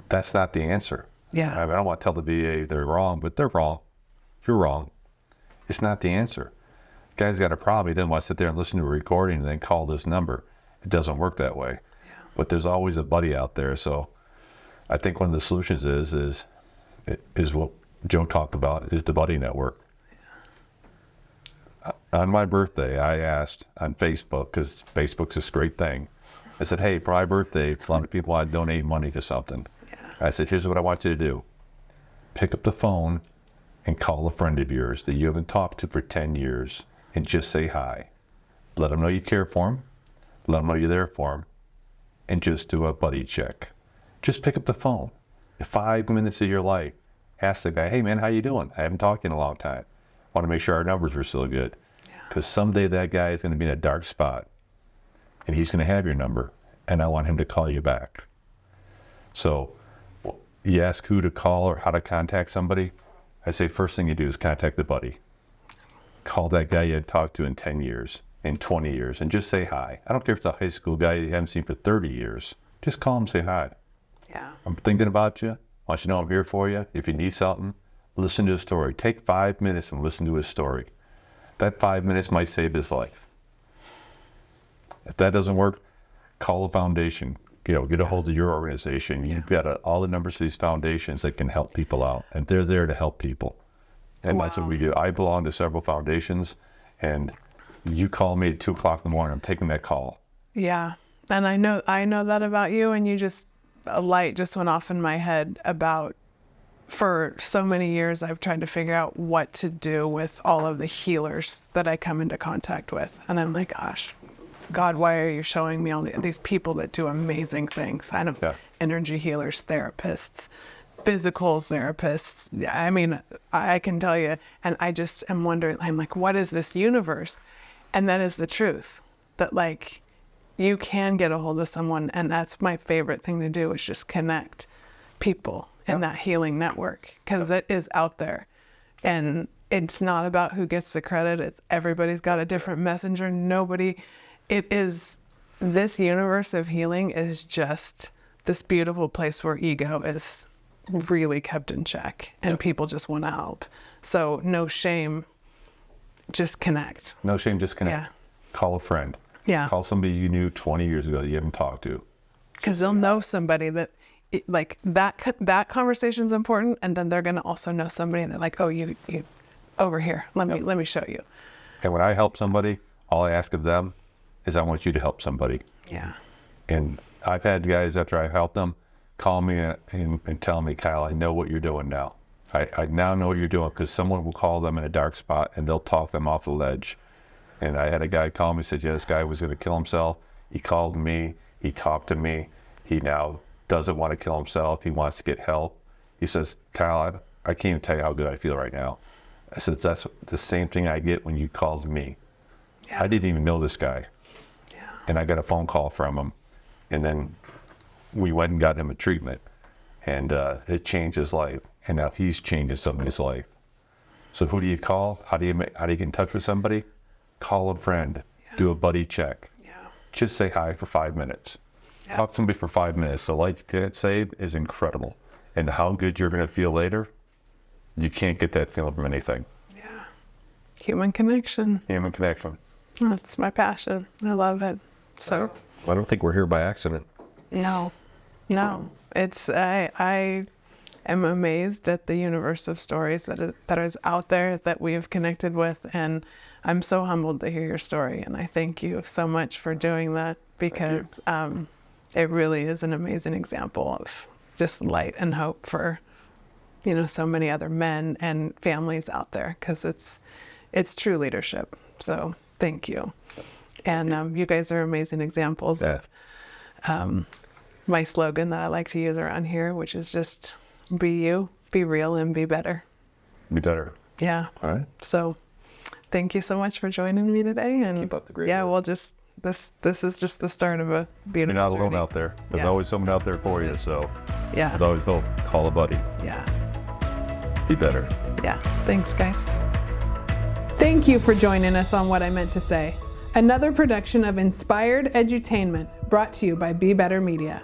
That's not the answer. Yeah. I don't want to tell the VA they're wrong, but they're wrong. If you're wrong, it's not the answer. Guy's got a problem. He doesn't want to sit there and listen to a recording and then call this number. It doesn't work that way. Yeah. But there's always a buddy out there. So I think one of the solutions is what Joe talked about, is the buddy network. Yeah. On my birthday, I asked on Facebook, because Facebook's this great thing. I said, hey, for my birthday, a lot of people want to donate money to something. I said, here's what I want you to do. Pick up the phone and call a friend of yours that you haven't talked to for 10 years and just say hi. Let them know you care for them. Let them know you're there for them. And just do a buddy check. Just pick up the phone. 5 minutes of your life. Ask the guy, hey, man, how you doing? I haven't talked to you in a long time. Want to make sure our numbers are still good. Because someday that guy is going to be in a dark spot. And he's going to have your number. And I want him to call you back. So you ask who to call or how to contact somebody. I say first thing you do is contact the buddy. Call that guy you had talked to in 10 years, in 20 years, and just say hi. I don't care if it's a high school guy you haven't seen for 30 years. Just call him and say hi. Yeah. I'm thinking about you. I want you to know I'm here for you. If you need something, listen to his story. Take 5 minutes and listen to his story. That 5 minutes might save his life. If that doesn't work, call a foundation. Get a hold of your organization. You've got all the numbers of these foundations that can help people out, and they're there to help people. And that's what we do. I belong to several foundations, and you call me at 2 o'clock in the morning, I'm taking that call. Yeah. And I know that about you, and a light just went off in my head about, for so many years, I've tried to figure out what to do with all of the healers that I come into contact with. And I'm like, gosh, God, why are you showing me all these people that do amazing things? I know, energy healers, therapists, physical therapists. I mean, I can tell you, and I just am wondering, I'm like, what is this universe? And that is the truth, that like, you can get a hold of someone, and that's my favorite thing to do, is just connect people in that healing network, because it is out there. And it's not about who gets the credit. It's everybody's got a different messenger. This universe of healing is just this beautiful place where ego is really kept in check, and people just want to help. So no shame, just connect. No shame, just connect. Yeah. Call a friend. Yeah. Call somebody you knew 20 years ago that you haven't talked to. Because they'll know somebody that, like, that conversation's important, and then they're going to also know somebody, and they're like, oh, you over here, let me show you. And when I help somebody, all I ask of them is I want you to help somebody. Yeah. And I've had guys, after I helped them, call me and tell me, Kyle, I know what you're doing now. I now know what you're doing, because someone will call them in a dark spot and they'll talk them off the ledge. And I had a guy call me and said, yeah, this guy was going to kill himself. He called me, he talked to me. He now doesn't want to kill himself. He wants to get help. He says, Kyle, I can't even tell you how good I feel right now. I said, that's the same thing I get when you called me. Yeah. I didn't even know this guy. Yeah. And I got a phone call from him. And then we went and got him a treatment. And it changed his life. And now he's changing somebody's life. So who do you call? How do you get in touch with somebody? Call a friend. Yeah. Do a buddy check. Yeah. Just say hi for 5 minutes. Yeah. Talk to somebody for 5 minutes. The life you get saved is incredible. And how good you're going to feel later, you can't get that feeling from anything. Yeah. Human connection. Human connection. That's my passion. I love it. So. I don't think we're here by accident. No. It's I am amazed at the universe of stories that is out there that we have connected with, and I'm so humbled to hear your story. And I thank you so much for doing that, because it really is an amazing example of just light and hope for, so many other men and families out there, because it's true leadership. So thank you. And you guys are amazing examples of my slogan that I like to use around here, which is just be you, be real, and be better. Be better. Yeah. All right. So thank you so much for joining me today. And Keep up the great yeah, work. we'll just, this is just the start of a beautiful You're not alone journey. out there. There's Yeah. always someone out there for you. So Yeah. there's always hope. Call a buddy. Yeah. Be better. Yeah. Thanks, guys. Thank you for joining us on What I Meant to Say, another production of Inspired Edutainment brought to you by Be Better Media.